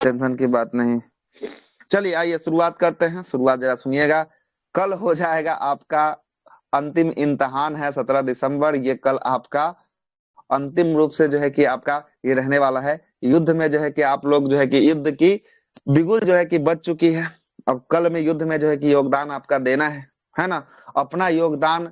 Tension की बात नहीं। चलिए आइए शुरुआत करते हैं। शुरुआत जरा सुनिएगा। कल हो जाएगा आपका अंतिम इम्तिहान है 17 दिसंबर। ये कल आपका अंतिम रूप से जो है कि आपका ये रहने वाला है। युद्ध में जो है कि आप लोग जो है कि युद्ध की बिगुल जो है कि बज चुकी है। अब कल में युद्ध में जो है कि योगदान आपका देना है ना। अपना योगदान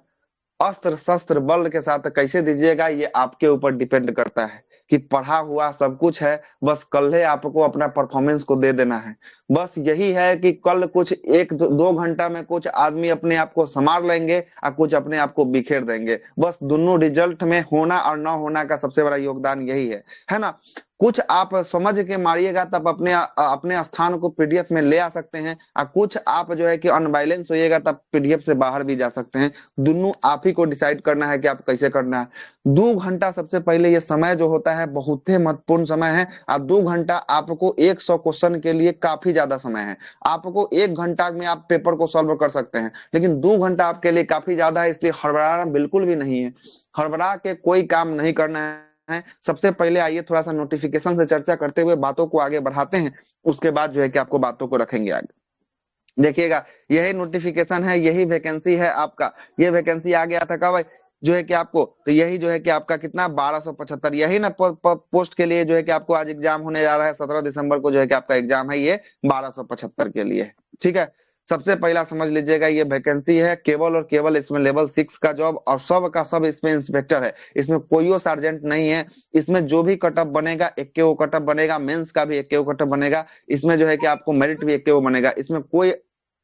अस्त्र शस्त्र बल के साथ कैसे दीजिएगा ये आपके ऊपर डिपेंड करता है कि पढ़ा हुआ सब कुछ है, बस कल ही आपको अपना परफॉर्मेंस को दे देना है। बस यही है कि कल कुछ एक दो घंटा में कुछ आदमी अपने आप को संभाल लेंगे और कुछ अपने आप को बिखेर देंगे। बस दोनों रिजल्ट में होना और ना होना का सबसे बड़ा योगदान यही है ना। कुछ आप समझ के मारिएगा तब अपने अपने स्थान को पीडीएफ में ले आ सकते हैं, और कुछ आप जो है कि अनबैलेंस होइएगा तब पीडीएफ से बाहर भी जा सकते हैं। दोनों आप ही को डिसाइड करना है कि आप कैसे करना है। 2 घंटा सबसे पहले ये समय जो होता है बहुत ही महत्वपूर्ण समय है, और 2 घंटा आपको 100 क्वेश्चन के लिए काफी ज्यादा समय है। आपको 1 घंटा में आप पेपर को सॉल्व कर सकते हैं, लेकिन 2 घंटा आपके लिए काफी ज्यादा है, इसलिए हड़बड़ाना बिल्कुल भी नहीं है। हड़बड़ा के कोई काम नहीं करना है। सबसे पहले आइए थोड़ा सा नोटिफिकेशन से चर्चा करते हुए बातों को आगे बढ़ाते हैं। उसके बाद जो है कि आपको बातों को रखेंगे आगे। देखिएगा, यही नोटिफिकेशन है, यही वैकेंसी है आपका। ये वैकेंसी आ गया था कब जो है कि आपको, तो यही जो है कि आपका कितना 1275 यही ना पोस्ट के लिए जो है कि आपको आज एग्जाम होने जा रहा है। 17 दिसंबर को जो है कि आपका एग्जाम है ये 1275 के लिए। ठीक है। सबसे पहला समझ लीजिएगा ये वैकेंसी है केवल और केवल इसमें लेवल 6 का जॉब, और सब का सब इसमें इंस्पेक्टर है। इसमें कोई सार्जेंट नहीं है। इसमें जो भी कटअप बनेगा 21 कटअप बनेगा, मेंस का भी 21 कटअप बनेगा। इसमें जो है कि आपको मेरिट भी 21 बनेगा। इसमें कोई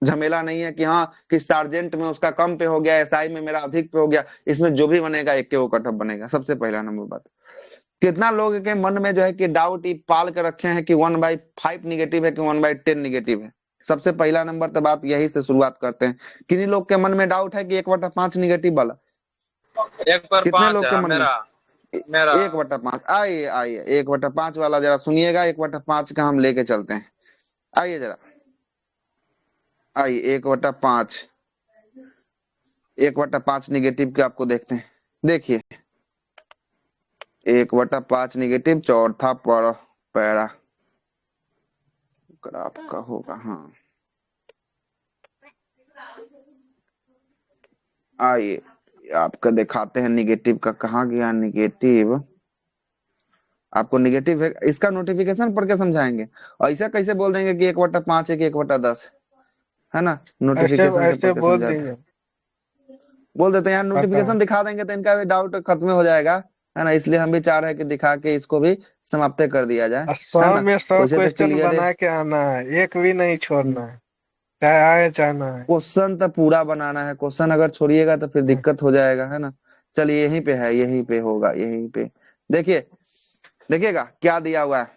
झमेला नहीं है कि हाँ कि सार्जेंट में उसका कम पे हो गया, एसआई में मेरा अधिक पे हो गया। इसमें जो भी बनेगा एक के वो कटअप बनेगा। सबसे पहला नंबर बात, कितना लोग के मन में जो है कि डाउट पाल के रखे हैं कि 1/5 निगेटिव है कि 1/10 निगेटिव है। सबसे पहला नंबर तो बात यही से शुरुआत करते हैं। किन्हीं लोग के मन में डाउट है कि 1/5 निगेटिव वाला, 1/5 कितने लोग के है मन में? मेरा। मेरा 1/5। आइए आइए 1/5 वाला जरा सुनिएगा। 1/5 का हम लेके चलते हैं। आइए जरा, आइए 1/5। 1/5 निगेटिव के आपको देखते हैं। देखिए 1/5 निगेटिव चौथा पैरा ग्राफ का होगा। हाँ आइए आपका दिखाते हैं निगेटिव का। कहाँ गया निगेटिव? आपको निगेटिव है इसका नोटिफिकेशन पढ़ के समझाएंगे, और ऐसा कैसे बोल देंगे कि 1/5 है कि 1/10 है ना। ऐसे नोटिफिकेशन से पढ़ ऐसे के बोल समझाते हैं। देंगे। बोल देते हैं यार, पता है। नोटिफिकेशन दिखा देंगे तो इनका भी डाउट खत्म हो जाएगा, है ना। इसलिए हम भी चाह रहे हैं कि दिखा के इसको भी समाप्त कर दिया जाए, और है 100 ना। में 100 वैसे तो क्वेश्चन क्लियर है। बना के आना है, एक भी नहीं छोड़ना है, चाहे आए चाहे ना आए। क्वेश्चन तो पूरा बनाना है। क्वेश्चन अगर छोड़िएगा तो फिर दिक्कत हो जाएगा, है ना। चलिए यहीं पे है, यहीं पे होगा, यहीं पे देखिए। देखिएगा क्या दिया हुआ है,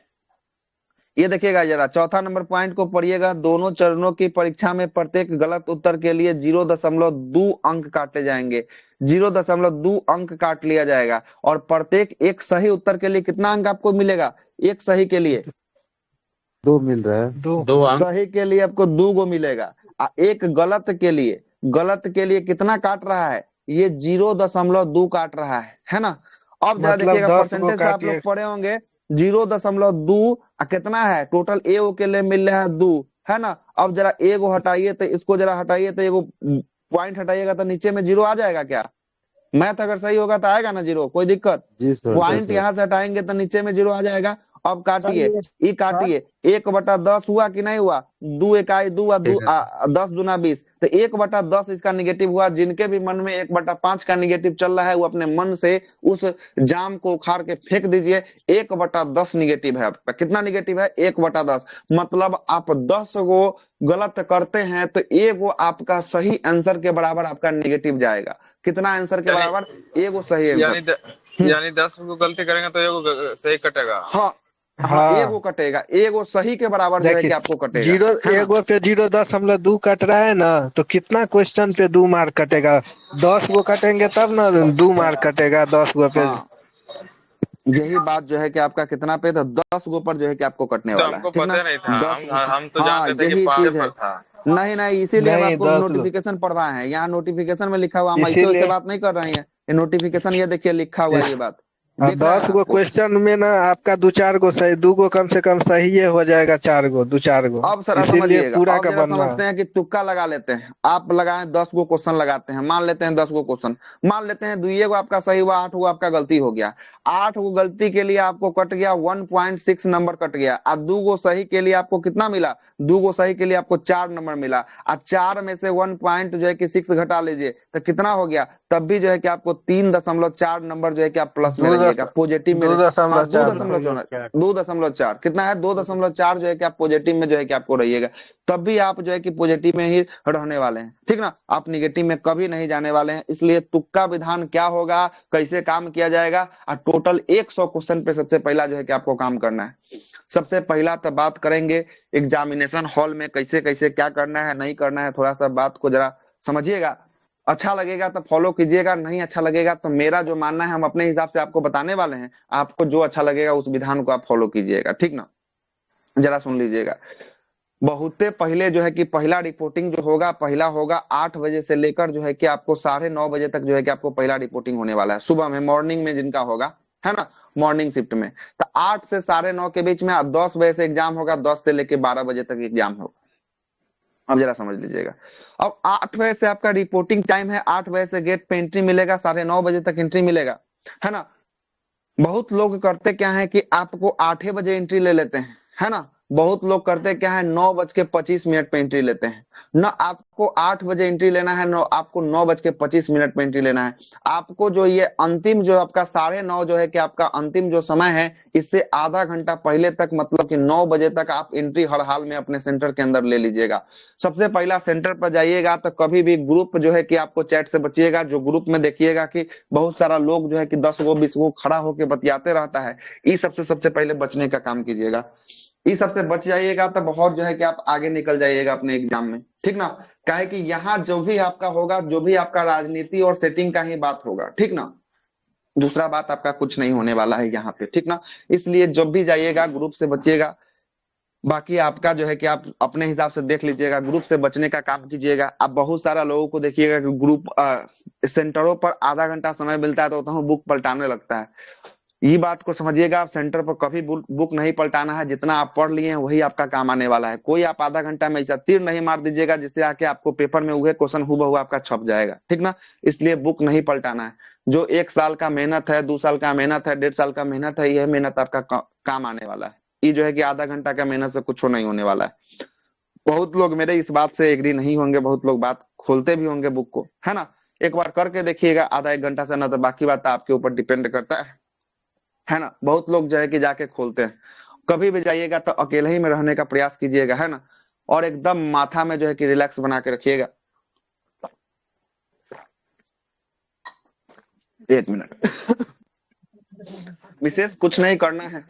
ये देखिएगा जरा। चौथा नंबर पॉइंट को पढ़िएगा। दोनों चरणों की परीक्षा में प्रत्येक गलत उत्तर के लिए 0.2 अंक काटे जाएंगे। 0.2 अंक काट लिया जाएगा, और प्रत्येक एक सही उत्तर के लिए कितना अंक आपको मिलेगा? एक सही के लिए 2 मिल रहा है। दो। 2 अंक। सही के लिए आपको 2 गो मिलेगा। एक गलत के लिए, गलत के लिए कितना काट रहा है? ये 0.2 काट रहा है ना। अब जरा मतलब देखिएगा, 10 गो परसेंटेज तो आप काटिए। लोग पढ़े होंगे। 0.2 कितना है? टोटल ए के लिए मिल रहा है 2, है ना। अब जरा ए को हटाइए, तो इसको जरा हटाइए, तो एगो पॉइंट हटाइएगा तो नीचे में 0 आ जाएगा क्या? मैथ अगर सही होगा तो आएगा ना 0, कोई दिक्कत? जी सर, पॉइंट 10 है। यहाँ से हटाएंगे तो नीचे में 0 आ जाएगा। अब सर काटिए, ये ई सर काटिए। 1/10 हुआ कि नहीं हुआ? 2 इकाई 2 और 10 दूना 20, तो 1/10 इसका निगेटिव हुआ। जिनके भी मन में 1/5 का निगेटिव चल रहा है वो अपने मन से उस जाम को उखाड़ के फेंक दीजिए। 1/10 निगेटिव है आपका। कितना निगेटिव है? 1/10। मतलब आप 10 गो गलत करते हैं तो एगो आपका सही आंसर के बराबर आपका निगेटिव जाएगा। कितना आंसर के यानी बराबर? एगो सही आंसर। यानी द, यानी 10 को गलती करेंगे तो एगो सही कटेगा। हाँ हाँ, एगो हाँ कटेगा। एगो सही के बराबर जो है कि देखिए, आपको कटेगा, जीरो है ना। एगो पे 0.2 कट रहा है ना, तो कितना क्वेश्चन पे 2 मार्क कटेगा? 10 गो कटेंगे तब ना 2 मार्क कटेगा 10 गो पे। हाँ, यही बात जो है कि आपका कितना पे? तो 10 गो पर जो है कि आपको कटने तो वाला है। हमको कितना? पता नहीं था, 10 हम गो पर। हम तो हाँ जानते थे कि यही 5 चीज है। पर था। नहीं नहीं, इसीलिए हम नहीं, आपको 10 गो। नोटिफिकेशन पढ़वाए हैं। यहाँ नोटिफिकेशन में लिखा हुआ, हम ऐसे वैसे इसीलिए बात नहीं कर रहे हैं। ये नोटिफिकेशन ये देखिए लिखा हुआ है ये बात। और दिख रहा है 10 गो आपको? क्वेश्चन में ना आपका 2-4 गो सही, 2 गो कम से कम सही है, हो जाएगा 4 गो, 2-4 गो। अब सर इसीलिए समझिएगा, पूरा अब का जरा बनना है। समझते हैं कि तुक्का लगा लेते हैं। आप लगाएं 10 गो क्वेश्चन लगाते हैं, मान लेते हैं 10 गो क्वेश्चन, मान लेते हैं 2 गो आपका सही हुआ, 8 गो आपका गलती हो गया। 8 गो गलती के लिए आपको कट गया 1.6 नंबर कट गया। और 2 गो सही के लिए आपको कितना मिला? 2 गो सही के लिए आपको 4 नंबर मिला। और 4 में से 1 पॉइंट जो है कि 6 घटा लीजिए तो कितना हो गया? तब भी जो है कि आपको 3.4 नंबर जो है कि आप प्लस में रहिएगा, पॉजिटिव में हाँ 2.4। 2.4 कितना है? 2.4 जो है कि आप पॉजिटिव में जो है कि आपको रहिएगा। तब भी आप जो है कि पॉजिटिव में ही रहने वाले हैं, ठीक ना? आप निगेटिव में कभी नहीं जाने वाले हैं। इसलिए तुक्का विधान क्या होगा, कैसे काम किया जाएगा, और टोटल 100 क्वेश्चन पे सबसे पहला जो है कि आपको काम करना है। सबसे पहला तो बात करेंगे एग्जामिनेशन हॉल में कैसे कैसे क्या करना है नहीं करना है। थोड़ा सा बात को जरा समझिएगा। अच्छा लगेगा तो फॉलो कीजिएगा, नहीं अच्छा लगेगा तो मेरा जो मानना है हम अपने हिसाब से आपको बताने वाले हैं। आपको जो अच्छा लगेगा उस विधान को आप फॉलो कीजिएगा, ठीक ना? जरा सुन लीजिएगा। बहुते पहले जो है कि पहला रिपोर्टिंग जो होगा, पहला होगा 8 बजे से लेकर जो है कि आपको 9:30 बजे तक जो है कि आपको पहला रिपोर्टिंग होने वाला है। सुबह में मॉर्निंग में जिनका होगा, है ना, मॉर्निंग शिफ्ट में, तो 8 से 9:30 के बीच में 10 बजे से एग्जाम होगा, 10 से लेकर 12 बजे तक एग्जाम होगा। अब जरा समझ लीजिएगा। अब 8 बजे से आपका रिपोर्टिंग टाइम है, 8 बजे से गेट पे एंट्री मिलेगा, 9:30 बजे तक एंट्री मिलेगा, है ना? बहुत लोग करते क्या है कि आपको 8 बजे एंट्री ले लेते हैं, है ना? बहुत लोग करते क्या है 9:25 पे एंट्री लेते हैं। ना आपको 8 बजे एंट्री लेना है, ना आपको 9:25 पे एंट्री लेना है। आपको जो ये अंतिम जो आपका 9:30 जो है कि आपका अंतिम जो समय है, इससे आधा घंटा पहले तक, मतलब कि 9 बजे तक आप एंट्री हर हाल में अपने सेंटर के अंदर ले लीजिएगा। सबसे पहला सेंटर पर जाइएगा तो कभी भी ग्रुप जो है कि आपको चैट से बचिएगा। जो ग्रुप में देखिएगा कि बहुत सारा लोग जो है कि 10 गो 20 गो खड़ा होकर बतियाते रहता है, इस सबसे पहले बचने का काम कीजिएगा। इस सबसे बच जाइएगा तो बहुत जो है कि आप आगे निकल जाइएगा अपने एग्जाम में, ठीक ना? क्या है कि यहाँ जो भी आपका होगा, जो भी आपका राजनीति और सेटिंग का ही बात होगा, ठीक ना? दूसरा बात आपका कुछ नहीं होने वाला है यहाँ पे, ठीक ना? इसलिए जब भी जाइएगा ग्रुप से बचिएगा। बाकी आपका जो है कि आप अपने हिसाब से देख लीजिएगा, ग्रुप से बचने का काम कीजिएगा। आप बहुत सारा लोगों को देखिएगा कि ग्रुप सेंटरों पर आधा घंटा समय मिलता है तो बुक पलटाने लगता है। ये बात को समझिएगा, आप सेंटर पर कभी बुक नहीं पलटाना है। जितना आप पढ़ लिए हैं वही आपका काम आने वाला है। कोई आप आधा घंटा में ऐसा तीर नहीं मार दीजिएगा जिससे आके आपको पेपर में वही क्वेश्चन हूबहू आपका छप जाएगा, ठीक ना? इसलिए बुक नहीं पलटाना है। जो 1 साल का मेहनत है, 2 साल का मेहनत है, 1.5 साल का मेहनत है, यह मेहनत आपका काम आने वाला है। ये जो है कि आधा घंटा का मेहनत से कुछ नहीं होने वाला है। बहुत लोग मेरे इस बात से एग्री नहीं होंगे, बहुत लोग बात खोलते भी होंगे बुक को, है ना? एक बार करके देखिएगा आधा 1 घंटा से, ना तो बाकी बात आपके ऊपर डिपेंड करता है ना? बहुत लोग जो है कि जाके खोलते हैं। कभी भी जाइएगा तो अकेले ही में रहने का प्रयास कीजिएगा, है ना? और एकदम माथा में जो है कि रिलैक्स बना के रखिएगा। 1 मिनट। विशेष कुछ नहीं करना है।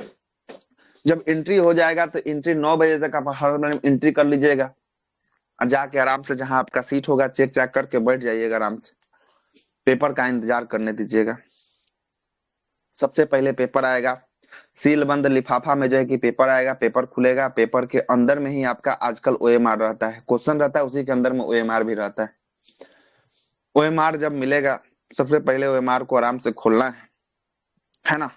जब एंट्री हो जाएगा तो एंट्री 9 बजे तक आप हर टाइम एंट्री कर लीजिएगा। जाके आराम से जहां आपका सीट होगा चेक चेक करके बैठ जाइएगा आराम से। पेपर का इंतजार करने दीजिएगा। सबसे पहले पेपर आएगा, सील बंद लिफाफा में जो है कि पेपर आएगा। पेपर खुलेगा, पेपर के अंदर में ही आपका आजकल ओएमआर रहता है, क्वेश्चन रहता है, उसी के अंदर में ओएमआर भी रहता है। ओएमआर जब मिलेगा, सबसे पहले ओएमआर को आराम से खोलना है ना?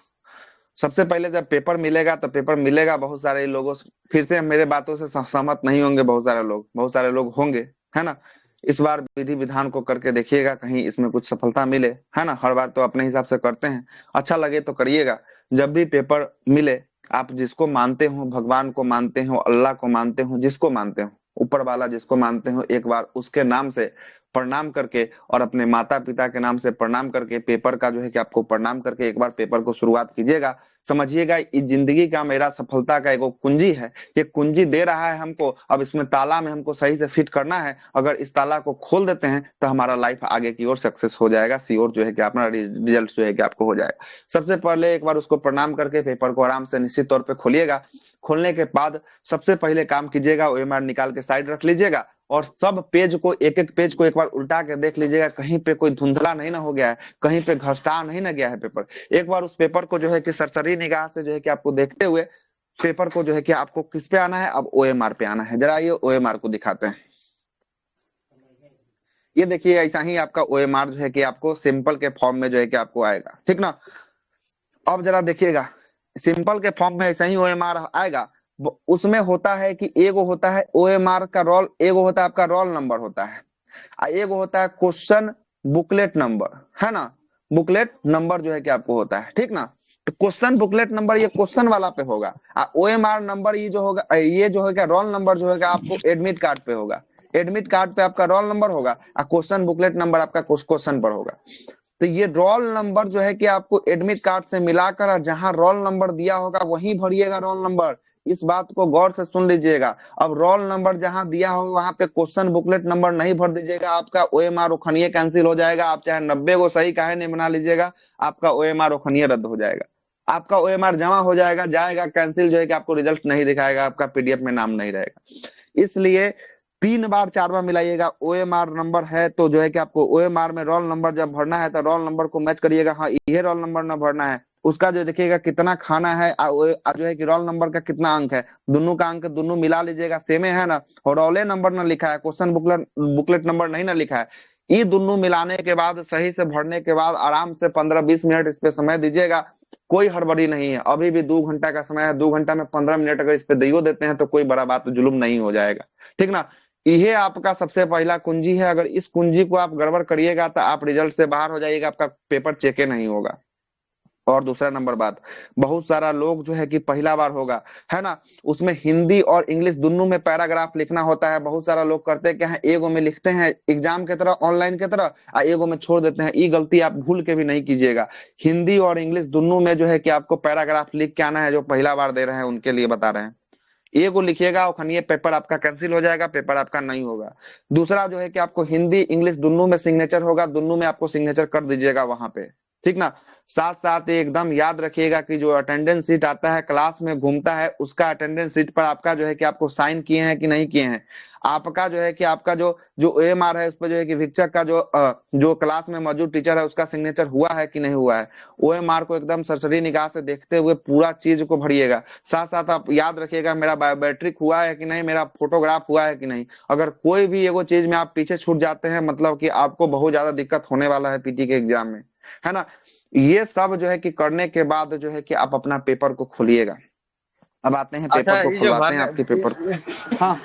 सबसे पहले जब पेपर मिलेगा तो पेपर मिलेगा बहुत सारे लोगों से, फिर से मेरे बातों से सहमत नहीं होंगे बहुत सारे लोग होंगे, है ना? इस बार विधि विधान को करके देखिएगा, कहीं इसमें कुछ सफलता मिले, है ना? हर बार तो अपने हिसाब से करते हैं, अच्छा लगे तो करिएगा। जब भी पेपर मिले, आप जिसको मानते हो, भगवान को मानते हो, अल्लाह को मानते हो, जिसको मानते हो, ऊपर वाला जिसको मानते हो, एक बार उसके नाम से प्रणाम करके और अपने माता पिता के नाम से प्रणाम करके, पेपर का जो है कि आपको प्रणाम करके एक बार पेपर को शुरुआत कीजिएगा। समझिएगा ये जिंदगी का मेरा सफलता का एक कुंजी है। ये कुंजी दे रहा है हमको, अब इसमें ताला में हमको सही से फिट करना है। अगर इस ताला को खोल देते हैं तो हमारा लाइफ आगे की ओर सक्सेस हो जाएगा, श्योर जो है कि अपना रिजल्ट जो है कि आपको हो जाएगा। सबसे पहले एक बार उसको प्रणाम करके पेपर को आराम से निश्चित तौर पर खोलिएगा। खोलने के बाद सबसे पहले काम कीजिएगा, ओएमआर निकाल के साइड रख लीजिएगा और सब पेज को, एक एक पेज को एक बार उल्टा के देख लीजिएगा, कहीं पे कोई धुंधला नहीं ना हो गया है, कहीं पे घसटा नहीं ना गया है पेपर। एक बार उस पेपर को जो है कि सरसरी निगाह से जो है कि आपको देखते हुए पेपर को जो है कि आपको किस पे आना है, अब ओएमआर पे आना है। जरा ये ओएमआर को दिखाते हैं। ये देखिए ऐसा ही आपका ओएमआर जो है कि आपको सिंपल के फॉर्म में जो है कि आपको आएगा, ठीक ना? अब जरा देखिएगा, सिंपल के फॉर्म में ऐसा ही ओएमआर आएगा। उसमें होता है कि एगो होता है ओएमआर का रोल, एगो होता है आपका रोल नंबर होता है, एगो होता है क्वेश्चन बुकलेट नंबर, है ना। बुकलेट नंबर जो है कि आपको होता है, ठीक ना। तो क्वेश्चन बुकलेट नंबर ये क्वेश्चन वाला पे होगा, ओएमआर नंबर ये जो होगा, ये जो होगा रोल नंबर जो होगा आपको एडमिट कार्ड पे होगा। एडमिट कार्ड पे आपका रोल नंबर होगा और क्वेश्चन बुकलेट नंबर आपका क्वेश्चन पर होगा। तो ये रोल नंबर जो है कि आपको एडमिट कार्ड से मिलाकर जहां रोल नंबर दिया होगा वहीं भरिएगा रोल नंबर। इस बात को गौर से सुन लीजिएगा। अब रोल नंबर जहां दिया हो वहां पे क्वेश्चन बुकलेट नंबर नहीं भर दीजिएगा, आपका ओएमआर ओखनिये कैंसिल हो जाएगा। आप चाहे 90 को सही काहे नहीं बना लीजिएगा, आपका ओएमआर ओखनिये रद्द हो जाएगा। आपका ओएमआर जमा हो जाएगा, जाएगा कैंसिल, जो है कि आपको रिजल्ट नहीं दिखाएगा, आपका पीडीएफ में नाम नहीं रहेगा। इसलिए 3 बार 4 बार मिलाइएगा। ओएमआर नंबर है तो जो है कि आपको ओएमआर में रोल नंबर जब भरना है तो रोल नंबर को मैच करिएगा, हाँ ये रोल नंबर ना भरना है, उसका जो देखिएगा कितना खाना है, जो है कि रोल नंबर का कितना अंक है, दोनों का अंक दोनों मिला लीजिएगा, सेम है ना। और रोले नंबर ना लिखा है, क्वेश्चन बुकलेट नंबर नहीं ना लिखा है, ये दोनों मिलाने के बाद सही से भरने के बाद आराम से 15-20 मिनट इस पे समय दीजिएगा। कोई हड़बड़ी नहीं है, अभी भी 2 घंटा का समय है, 2 घंटा में 15 मिनट अगर इस पे दियो देते हैं तो कोई बड़ा बात जुलूम नहीं हो जाएगा, ठीक ना। ये आपका सबसे पहला कुंजी है। अगर इस कुंजी को आप गड़बड़ करिएगा तो आप रिजल्ट से बाहर हो जाइएगा, आपका पेपर चेक नहीं होगा। और दूसरा नंबर बात, बहुत सारा लोग जो है कि पहला बार होगा, है ना, उसमें हिंदी और इंग्लिश दोनों में पैराग्राफ लिखना होता है। बहुत सारा लोग करते क्या है, एगो में लिखते हैं एग्जाम की तरह, ऑनलाइन की तरह, और एगो में छोड़ देते हैं। ये गलती आप भूल के भी नहीं कीजिएगा। हिंदी और इंग्लिश दोनों में जो है कि आपको पैराग्राफ लिख के आना है। जो पहला बार दे रहे हैं उनके लिए बता रहे हैं, एगो लिखिएगा और ये पेपर आपका कैंसिल हो जाएगा, पेपर आपका नहीं होगा। दूसरा जो है कि आपको हिंदी इंग्लिश दोनों में सिग्नेचर होगा, दोनों में आपको सिग्नेचर कर दीजिएगा वहां पे, ठीक ना। साथ साथ एकदम याद रखिएगा कि जो अटेंडेंस सीट आता है क्लास में घूमता है, उसका अटेंडेंस सीट पर आपका जो है कि आपको साइन किए हैं कि नहीं किए हैं। आपका जो है कि आपका जो जो ओएमआर है उस पर जो है कि शिक्षक का जो क्लास में मौजूद टीचर है उसका सिग्नेचर हुआ है कि नहीं हुआ है। ओएमआर को एकदम सरसरी निगाह से देखते हुए पूरा चीज को भरिएगा। साथ साथ आप याद रखिएगा मेरा बायोमेट्रिक हुआ है कि नहीं, मेरा फोटोग्राफ हुआ है कि नहीं। अगर कोई भी एगो चीज में आप पीछे छूट जाते हैं मतलब कि आपको बहुत ज्यादा दिक्कत होने वाला है पीटी के एग्जाम में, है ना। ये सब जो है कि करने के बाद जो है कि आप अपना पेपर को खोलिएगा। अब आते हैं अच्छा, पेपर को ये जो खुलवाते हैं भरने आपके पेपर को। हाँ,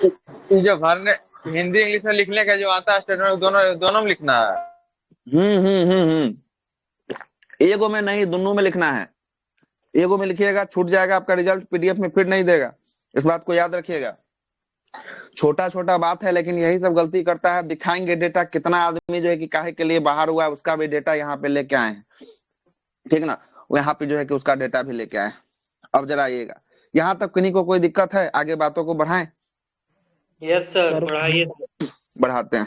ये जो भरने हिंदी इंग्लिश में लिखने का जो आता है स्टेटमेंट, दोनों दोनों में लिखना है। एगो में नहीं, दोनों में लिखना है। एगो में लिखिएगा छूट जाएगा आपका रिजल्ट, पीडीएफ में फिर नहीं देगा। इस बात को याद रखिएगा। छोटा छोटा बात है लेकिन यही सब गलती करता है। दिखाएंगे डेटा, कितना आदमी जो है कि काहे के लिए बाहर हुआ है उसका भी डेटा यहाँ पे लेके आए हैं, ठीक ना। वो यहाँ पे जो है कि उसका डेटा भी लेके आए। अब जरा आइएगा, यहाँ तक किन्हीं को कोई दिक्कत है, आगे बातों को बढ़ाएं। यस सर, बढ़ाइए। बढ़ाते हैं।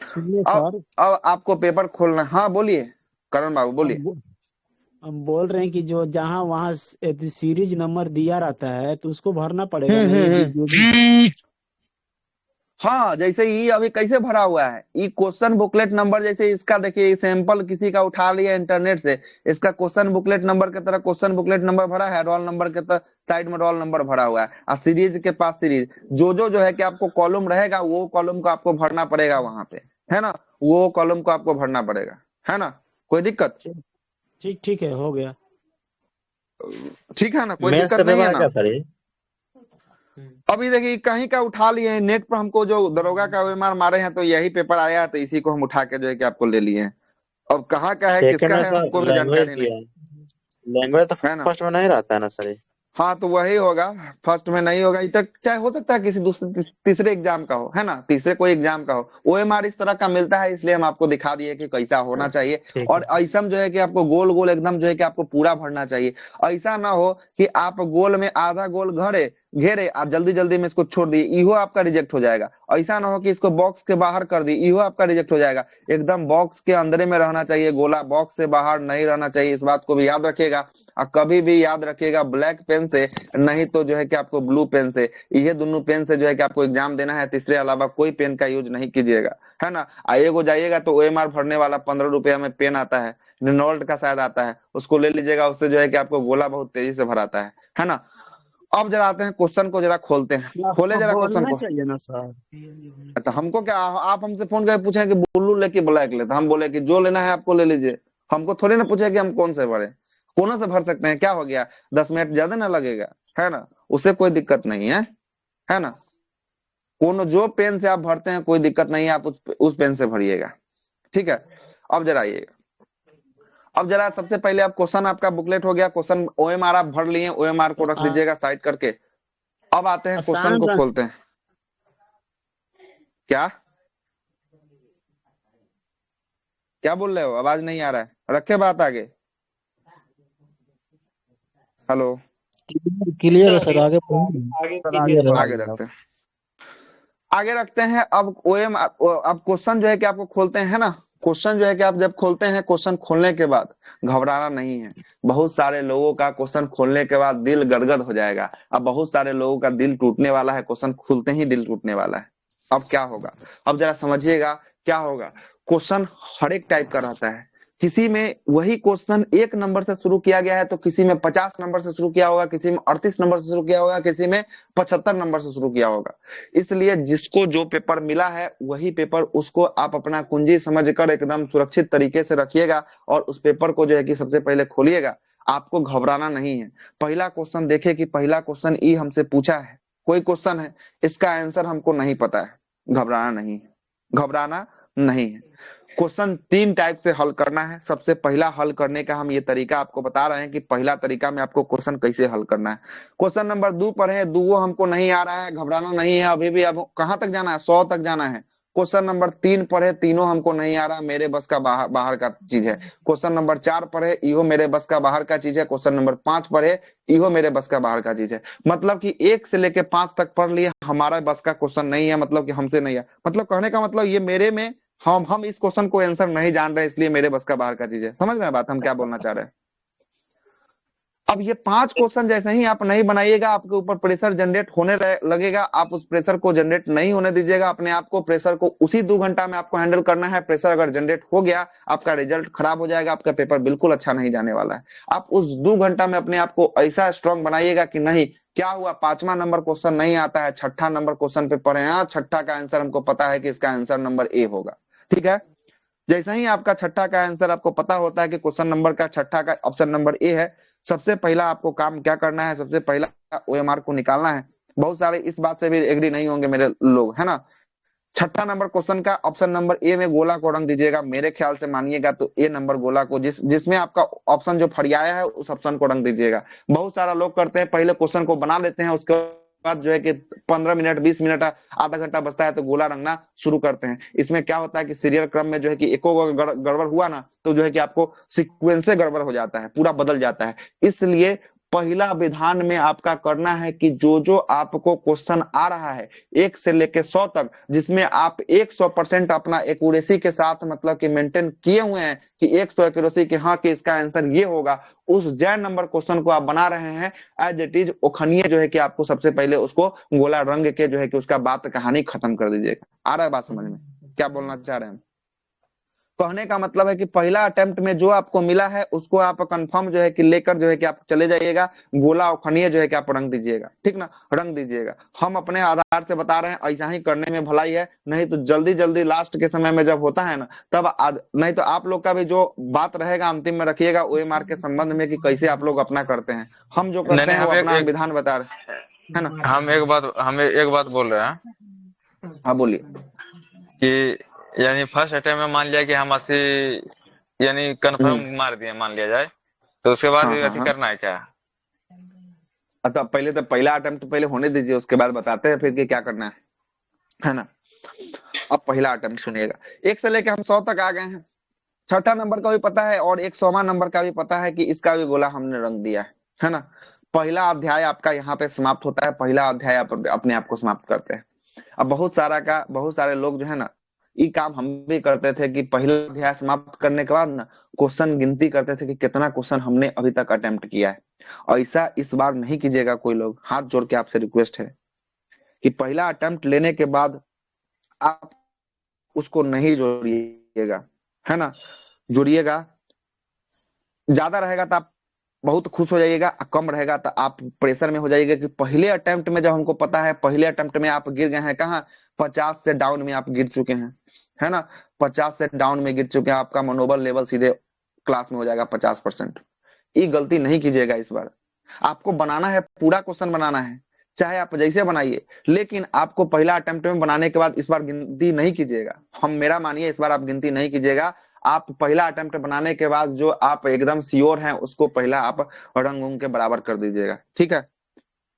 सुनिए अब सर, अब आपको पेपर खोलना। हाँ बोलिए करण बाबू, बोलिए। हम बोल रहे हैं कि जो जहाँ वहाँ सीरीज नंबर दिया रहता है तो उसको भरना पड़ेगा ना, ये जो भी। हाँ, जैसे ये अभी कैसे भरा हुआ है, ये क्वेश्चन बुकलेट नंबर, जैसे इसका देखिए सैंपल किसी का उठा लिया इंटरनेट से, इसका क्वेश्चन बुकलेट नंबर की तरह क्वेश्चन बुकलेट नंबर भरा है, रोल नंबर के तरह साइड में रोल नंबर भरा हुआ है, और सीरीज के पास सीरीज जो है कि आपको कॉलम रहेगा वो कॉलम को आपको भरना पड़ेगा वहां पे, है ना। वो कॉलम को आपको भरना पड़ेगा, है ना। कोई दिक्कत? ठीक ठीक है, हो गया। ठीक है ना, कोई मेंस का दिक्कत नहीं पेपर है है ना। क्या सर ये? अभी देखिए कहीं का उठा लिए, नेट पर हमको जो दरोगा का ओएमआर मारे हैं तो यही पेपर आया है, तो इसी को हम उठा के जो है कि आपको ले लिए हैं। अब कहाँ का है सेकंड किसका में है सर हमको भी लैंग्वेज जानकारी दिया नहीं, है। लैंग्वेज तो है ना। फर्स्ट में नहीं रहता है ना सर ये? हाँ तो वही होगा, फर्स्ट में नहीं होगा तक, चाहे हो सकता है किसी दूसरे तीसरे एग्जाम का हो, है ना, तीसरे कोई एग्जाम का हो। ओएमआर इस तरह का मिलता है, इसलिए हम आपको दिखा दिए कि कैसा होना चाहिए। ठीक और है। ऐसा जो है कि आपको गोल गोल एकदम जो है कि आपको पूरा भरना चाहिए। ऐसा ना हो कि आप गोल में आधा गोल घेरे आप जल्दी जल्दी में इसको छोड़ दिए, इहो आपका रिजेक्ट हो जाएगा। ऐसा ना हो कि इसको बॉक्स के बाहर कर दी, इहो आपका रिजेक्ट हो जाएगा। एकदम बॉक्स के अंदर में रहना चाहिए गोला, बॉक्स से बाहर नहीं रहना चाहिए। इस बात को भी याद रखिएगा। और कभी भी याद रखिएगा ब्लैक पेन से नहीं तो जो है कि आपको ब्लू पेन से, ये दोनों पेन से जो है कि आपको एग्जाम देना है। तीसरे अलावा कोई पेन का यूज नहीं कीजिएगा, है ना। आइएगा जाइएगा तो ओएमआर भरने वाला 15 रुपया में पेन आता है, रेनॉल्ड का शायद आता है, उसको ले लीजिएगा। उससे जो है कि आपको गोला बहुत तेजी से भराता है ना। अब जरा आते हैं क्वेश्चन को, जरा खोलते हैं, खोले जरा क्वेश्चन बोलना को। चाहिए ना सर। तो हमको क्या, आप हमसे फोन करके पूछे कि ब्लू लेके ब्लैक ले, तो हम बोले कि जो लेना है आपको ले लीजिए। हमको थोड़ी ना पूछे कि हम कौन से भरे। कोनों से भर सकते हैं, क्या हो गया, 10 मिनट ज्यादा ना लगेगा, है ना, उससे कोई दिक्कत नहीं है ना। कोनो जो पेन से आप भरते हैं कोई दिक्कत नहीं है, आप उस पेन से भरिएगा, ठीक है। अब जरा आइएगा, अब जरा सबसे पहले आप क्वेश्चन, आपका बुकलेट हो गया, क्वेश्चन ओएमआर आप भर लिए, ओएमआर को रख दीजिएगा साइड करके। अब आते हैं क्वेश्चन आसान को रह खोलते हैं। क्या क्या बोल रहे हो, आवाज नहीं आ रहा है, रखे बात आगे। हेलो, क्लियर है सर सर, आगे आगे सर कीजिए सर। आगे रखते हैं, आगे रखते हैं। अब ओएम, अब क्वेश्चन जो है कि आपको खोलते हैं ना, क्वेश्चन जो है कि आप जब खोलते हैं, क्वेश्चन खोलने के बाद घबराना नहीं है। बहुत सारे लोगों का क्वेश्चन खोलने के बाद दिल गदगद हो जाएगा, अब बहुत सारे लोगों का दिल टूटने वाला है, क्वेश्चन खुलते ही दिल टूटने वाला है। अब क्या होगा, अब जरा समझिएगा क्या होगा। क्वेश्चन हर एक टाइप का रहता है, किसी में वही क्वेश्चन 1 नंबर से शुरू किया गया है तो किसी में 50 नंबर से शुरू किया होगा, किसी में 38 नंबर से शुरू किया होगा, किसी में 75 नंबर से शुरू किया होगा। इसलिए जिसको जो पेपर मिला है वही पेपर उसको आप अपना कुंजी समझकर एकदम सुरक्षित तरीके से रखिएगा और उस पेपर को जो है कि सबसे पहले खोलिएगा। आपको घबराना नहीं है। पहला क्वेश्चन देखे कि पहला क्वेश्चन ई हमसे पूछा है, कोई क्वेश्चन है, इसका आंसर हमको नहीं पता है, घबराना नहीं है, घबराना नहीं है। क्वेश्चन 3 टाइप से हल करना है। सबसे पहला हल करने का हम ये तरीका आपको बता रहे हैं कि पहला तरीका में आपको क्वेश्चन कैसे हल करना है। क्वेश्चन नंबर 2 पर है, 2 हमको नहीं आ रहा है, घबराना नहीं है अभी भी। अब कहां तक जाना है, 100 तक जाना है। क्वेश्चन नंबर 3 पर है, तीनों हमको नहीं आ रहा, मेरे बस का बाहर बाहर का चीज है। क्वेश्चन नंबर 4 पर है, इहो मेरे बस का बाहर का चीज है। क्वेश्चन नंबर 5 पर है, इहो मेरे बस का बाहर का चीज है। मतलब कि 1 से लेके 5 तक पढ़ लिए, हमारा बस का क्वेश्चन नहीं है, मतलब कि हमसे नहीं है। मतलब कहने का मतलब ये मेरे में, हम इस क्वेश्चन को आंसर नहीं जान रहे, इसलिए मेरे बस का बाहर का चीज है। समझ में बात हम क्या बोलना चाह रहे हैं। अब ये 5 क्वेश्चन जैसे ही आप नहीं बनाइएगा, आपके ऊपर प्रेशर जनरेट होने लगेगा। आप उस प्रेशर को जनरेट नहीं होने दीजिएगा अपने आप को। प्रेशर को उसी 2 घंटा में आपको हैंडल करना है। प्रेशर अगर जनरेट हो गया, आपका रिजल्ट खराब हो जाएगा, आपका पेपर बिल्कुल अच्छा नहीं जाने वाला है। आप उस 2 घंटा में अपने आप को ऐसा स्ट्रांग बनाइएगा कि नहीं, क्या हुआ, 5वां नंबर क्वेश्चन नहीं आता है, 6ठा नंबर क्वेश्चन पे पढ़े, हाँ 6ठा का आंसर हमको पता है कि इसका आंसर नंबर ए होगा, ठीक है। जैसे ही आपका 6ठा का आंसर आपको पता होता है कि क्वेश्चन नंबर का 6ठा का ऑप्शन नंबर ए है, सबसे पहला आपको काम क्या करना है, सबसे पहला ओएमआर को निकालना है। बहुत सारे इस बात से भी एग्री नहीं होंगे मेरे लोग, है ना। 6ठा नंबर क्वेश्चन का ऑप्शन नंबर ए में गोला को रंग दीजिएगा। मेरे ख्याल से मानिएगा तो ए नंबर गोला को, जिसमें आपका ऑप्शन जो फरियाया है उस ऑप्शन को रंग दीजिएगा। बहुत सारा लोग करते हैं, पहले क्वेश्चन को बना लेते हैं, उसके बाद जो है कि 15 मिनट 20 मिनट आधा घंटा बचता है तो गोला रंगना शुरू करते हैं। इसमें क्या होता है कि सीरियल क्रम में जो है कि एको गड़बड़ हुआ ना, तो जो है कि आपको सीक्वेंस से गड़बड़ हो जाता है, पूरा बदल जाता है। इसलिए पहला विधान में आपका करना है कि जो जो आपको क्वेश्चन आ रहा है 1 से लेके 100 तक, जिसमें आप 100% अपना एक्यूरेसी के साथ मतलब कि मेंटेन किए हुए हैं कि 100 एक्यूरेसी के हाँ कि इसका आंसर ये होगा, उस जय नंबर क्वेश्चन को आप बना रहे हैं एज इट इज ओखनिए जो है कि आपको सबसे पहले उसको गोला रंग के जो है कि उसका बात कहानी खत्म कर दीजिएगा। आ रहा है बात समझ में, क्या बोलना चाह रहे हैं। कहने का मतलब है कि पहला अटेम्प्ट में जो आपको मिला है उसको आप कंफर्म जो है कि लेकर जो है कि आप चले जाइएगा, गोला और खनिया जो है कि आप रंग दीजिएगा, ठीक ना, रंग दीजिएगा। हम अपने आधार से बता रहे हैं, ऐसा ही करने में भलाई है, नहीं तो जल्दी जल्दी लास्ट के समय में जब होता है ना तब नहीं तो आप लोग का भी जो बात रहेगा अंतिम में रखिएगा ओएमआर के संबंध में कि कैसे आप लोग अपना करते हैं। हम जो करते हैं वो अपना विधान बता रहे है ना। हम एक बात बोल रहे हैं। हाँ बोलिए। कि यानी फर्स्ट अटेम्प्ट में मान लिया कि हम 80 यानी कंफर्म मार दिए, मान लिया जाए, तो उसके बाद अथी करना है क्या। अच्छा पहले तो पहला अटेम्प्ट पहले होने दीजिए, उसके बाद बताते हैं फिर कि क्या करना है ना। अब पहला अटेम्प्ट सुनिएगा। 1 से लेकर हम 100 तक आ गए हैं। 6ठा नंबर का भी पता है और 100वां नंबर का भी पता है कि इसका भी गोला हमने रंग दिया है ना। पहला अध्याय आपका यहाँ पे समाप्त होता है। पहला अध्याय आप अपने आप को समाप्त करते हैं। अब बहुत सारे लोग जो है ना, ये काम हम भी करते थे कि पहला अध्याय समाप्त करने के बाद ना क्वेश्चन गिनती करते थे कि कितना क्वेश्चन हमने अभी तक अटेम्प्ट किया है। ऐसा इस बार नहीं कीजिएगा कोई लोग, हाथ जोड़ के आपसे रिक्वेस्ट है कि पहला अटेम्प्ट लेने के बाद आप उसको नहीं जोड़िएगा, है ना। जोड़िएगा, ज्यादा रहेगा तो आप बहुत खुश हो जाइएगा, कम रहेगा तो आप प्रेशर में हो जाइएगा कि पहले अटेम्प्ट में जब हमको पता है, पहले अटेम्प्ट में आप गिर गए हैं कहाँ, 50 से डाउन में आप गिर चुके हैं, है ना। 50 से डाउन में गिर चुके हैं, आपका मनोबल लेवल सीधे क्लास में हो जाएगा 50%। ये गलती नहीं कीजिएगा इस बार। आपको बनाना है, पूरा क्वेश्चन बनाना है, चाहे आप जैसे बनाइए, लेकिन आपको पहला अटेम्प्ट में बनाने के बाद इस बार गिनती नहीं कीजिएगा। हम मेरा मानिए, इस बार आप गिनती नहीं कीजिएगा। आप पहला अटेम्प्ट बनाने के बाद जो आप एकदम श्योर हैं उसको पहला आप रंग उंग के बराबर कर दीजिएगा, ठीक है।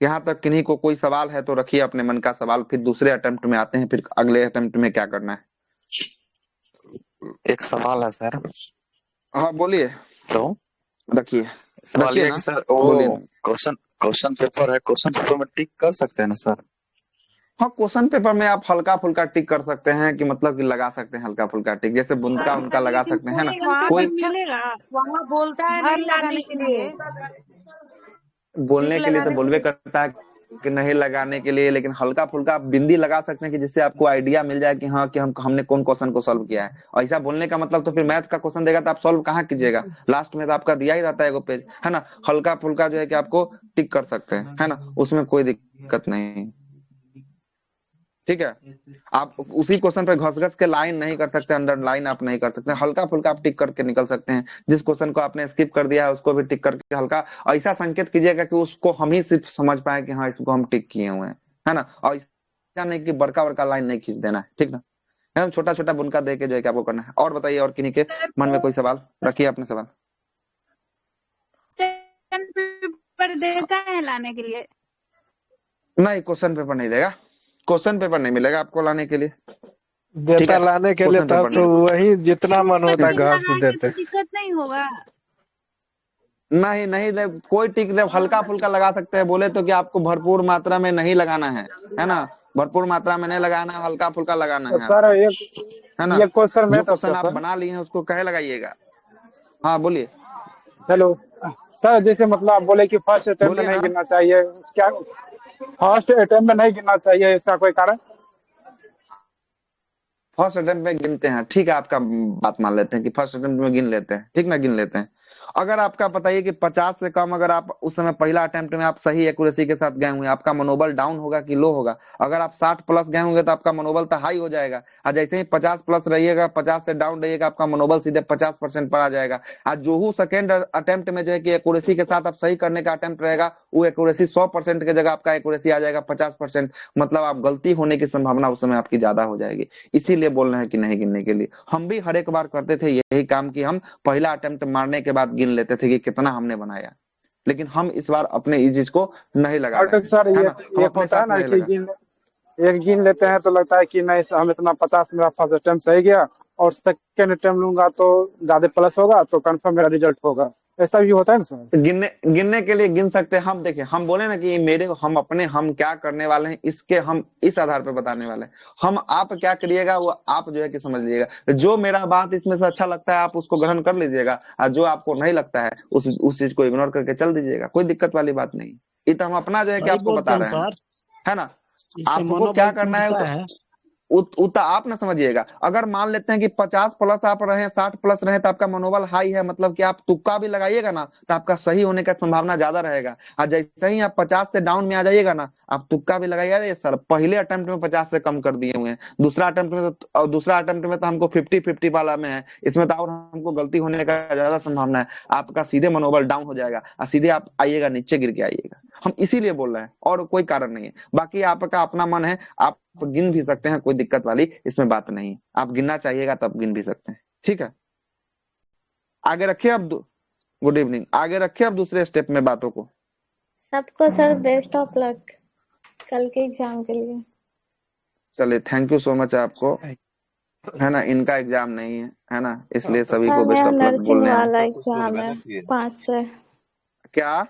यहाँ तक किन्हीं को कोई सवाल है तो रखिए अपने मन का सवाल, फिर दूसरे अटेम्प्ट में आते हैं, फिर अगले अटेम्प्ट में क्या करना है। एक सवाल है सर। हाँ बोलिए, तो रखिए सवाल रखिए ये ना, कि सर बोलिए वो ना। क्वेश्चन पेपर है, क्वेश्चन पेपर में टिक कर सकते हैं ना सर? हाँ, क्वेश्चन पेपर में आप हल्का फुल्का टिक कर सकते हैं, कि मतलब कि लगा सकते हैं हल्का फुल्का टिक, जैसे बुनका उनका लगा सकते हैं ना। वहाँ कोई पर मिलेगा, वहाँ बोलता है भर नहीं लाने लगाने के के लिए। लिए। बोलने के लिए तो बोलबे करता है कि नहीं लगाने के लिए, लेकिन हल्का फुल्का आप बिंदी लगा सकते हैं, कि जिससे आपको आइडिया मिल जाए कि हाँ, कि हमने कौन क्वेश्चन को सॉल्व किया है। और ऐसा बोलने का मतलब तो फिर मैथ का क्वेश्चन देगा तो आप सॉल्व कहाँ कीजिएगा, लास्ट में तो आपका दिया ही रहता है एगो पेज, है ना। हल्का फुल्का जो है कि आपको टिक कर सकते हैं, है ना, उसमें कोई दिक्कत नहीं, ठीक है। आप उसी क्वेश्चन पे घस घस के लाइन नहीं कर सकते, अंडरलाइन आप नहीं कर सकते, हल्का फुल्का आप टिक करके निकल सकते हैं। जिस क्वेश्चन को आपने स्किप कर दिया है उसको भी टिक करके हल्का ऐसा संकेत कीजिएगा कि उसको हम ही सिर्फ समझ पाए कि हाँ इसको हम टिक किए हुए हैं, है ना। और ऐसा नहीं कि बड़का बड़का लाइन नहीं खींच देना है, ठीक ना। एकदम छोटा छोटा बुनका दे के जो है कि आपको करना है। और बताइए, और किन्हीं के मन में कोई सवाल, रखिए अपने सवाल। पेपर देता है लाने के लिए? नहीं, क्वेश्चन पेपर नहीं देगा, क्वेश्चन पेपर नहीं मिलेगा आपको लाने के लिए, ठीक देता है। लाने के लिए क्वेश्चन तब पेपर तो नहीं, वही जितना मन होता है टिक घास लगाएंगे देते। तो दिक्कत नहीं होगा? नहीं नहीं ले, कोई टिक ले, हल्का फुल्का लगा सकते हैं। बोले तो कि आपको भरपूर मात्रा में नहीं लगाना है ना, भरपूर मात्रा में नहीं लगाना है, हल्का फुल्का लगाना है सर आपको, है ना। ये क्वेश्चन जो मैथ क्वेश्चन था आप सर। बना लिए हैं उसको कहे लगाइएगा। हाँ बोलिए, हेलो सर, जैसे मतलब आप बोले कि फर्स्ट अटेम्प्ट में बोलिए नहीं ना। गिनना चाहिए, क्या फर्स्ट अटेम्प्ट में नहीं गिनना चाहिए, इसका कोई कारण? फर्स्ट अटेम्प्ट में गिनते हैं, ठीक है, आपका बात मान लेते हैं कि फर्स्ट अटेम्प्ट में गिन लेते हैं, ठीक ना, गिन लेते हैं। अगर आपका बताइए कि 50 से कम, अगर आप उस समय पहला अटेम्प्ट में आप सही एक्यूरेसी के साथ गए हुए, आपका मनोबल डाउन होगा कि लो होगा? अगर आप 60 प्लस गए होंगे तो आपका मनोबल तो हाई हो जाएगा, और जैसे ही 50 प्लस रहिएगा, 50 से डाउन रहिएगा, आपका मनोबल सीधे 50% पर आ जाएगा। आज जो सेकंड अटेम्प्ट में जो है कि एक्यूरेसी के साथ आप सही करने का अटेम्प्ट रहेगा, वो एक्यूरेसी 100% की जगह आपका एक्यूरेसी आ जाएगा 50%, मतलब आप गलती होने की संभावना उस समय आपकी ज्यादा हो जाएगी। इसीलिए बोल रहे हैं कि नहीं गिनने के लिए। हम भी हर एक बार करते थे यही काम, कि हम पहला अटेम्प्ट मारने के बाद गिन लेते थे कि कितना हमने बनाया, लेकिन हम इस बार अपने इस चीज को नहीं लगा रहे और हैं, सर है ये ना, हम एक अपने होता है साथ ना नहीं कि लगा। एक गिन लेते हैं तो लगता है कि नहीं हम इतना 50 मेरा फर्स्ट अटेम्प्ट सही गया, और सेकंड अटेम्प्ट लूंगा तो ज्यादा प्लस होगा, तो कंफर्म मेरा रिजल्ट होगा, ऐसा भी होता है ना सर? गिनने गिनने के लिए गिन सकते हैं हम। देखिए, हम बोले ना कि मेरे हम क्या करने वाले हैं, इसके हम इस आधार पर बताने वाले हैं। हम आप क्या करिएगा वो आप जो है कि समझ लीजिएगा। जो मेरा बात इसमें से अच्छा लगता है आप उसको ग्रहण कर लीजिएगा, और जो आपको नहीं लगता है उस चीज को इग्नोर करके चल दीजिएगा, कोई दिक्कत वाली बात नहीं। ये तो हम अपना जो है कि वही आपको बोलते बता हैं रहे हैं, सर, है ना। इससे आपको क्या मनोबल करना है टूटता है। उतना आप ना समझिएगा। अगर मान लेते हैं कि 50 प्लस आप रहे, 60 प्लस रहे, तो आपका मनोबल हाई है, मतलब कि आप तुक्का भी लगाइएगा ना तो आपका सही होने का संभावना ज्यादा रहेगा। और जैसे ही आप 50 से डाउन में आ जाइएगा ना, आप तुक्का भी लगाइएगा, अरे सर पहले अटेम्प्ट में 50 से कम कर दिए हुए हैं, दूसरा अटेम्प्ट में तो हमको 50-50 वाला में है, इसमें तो और हमको गलती होने का ज्यादा संभावना है। आपका सीधे मनोबल डाउन हो जाएगा और सीधे आप आइएगा, नीचे गिर के आइएगा। हम इसीलिए बोल रहे हैं, और कोई कारण नहीं है। बाकी आपका अपना मन है, आप गिन भी सकते हैं, कोई दिक्कत वाली इसमें बात नहीं है। आप गिनना चाहिएगा तब गिन भी सकते हैं, ठीक है। आगे रखिए अब, गुड इवनिंग, आगे रखिए अब दूसरे स्टेप में बातों को। सबको सर बेस्ट ऑफ लक कल के एग्जाम के लिए। चलिए, थैंक यू सो मच आपको, है ना। इनका एग्जाम नहीं है ना, इसलिए सभी को सर बेस्ट मेरा ऑफ लक नर्सिंग बोलने हैं। वाला एग्जाम है 5 से। क्या?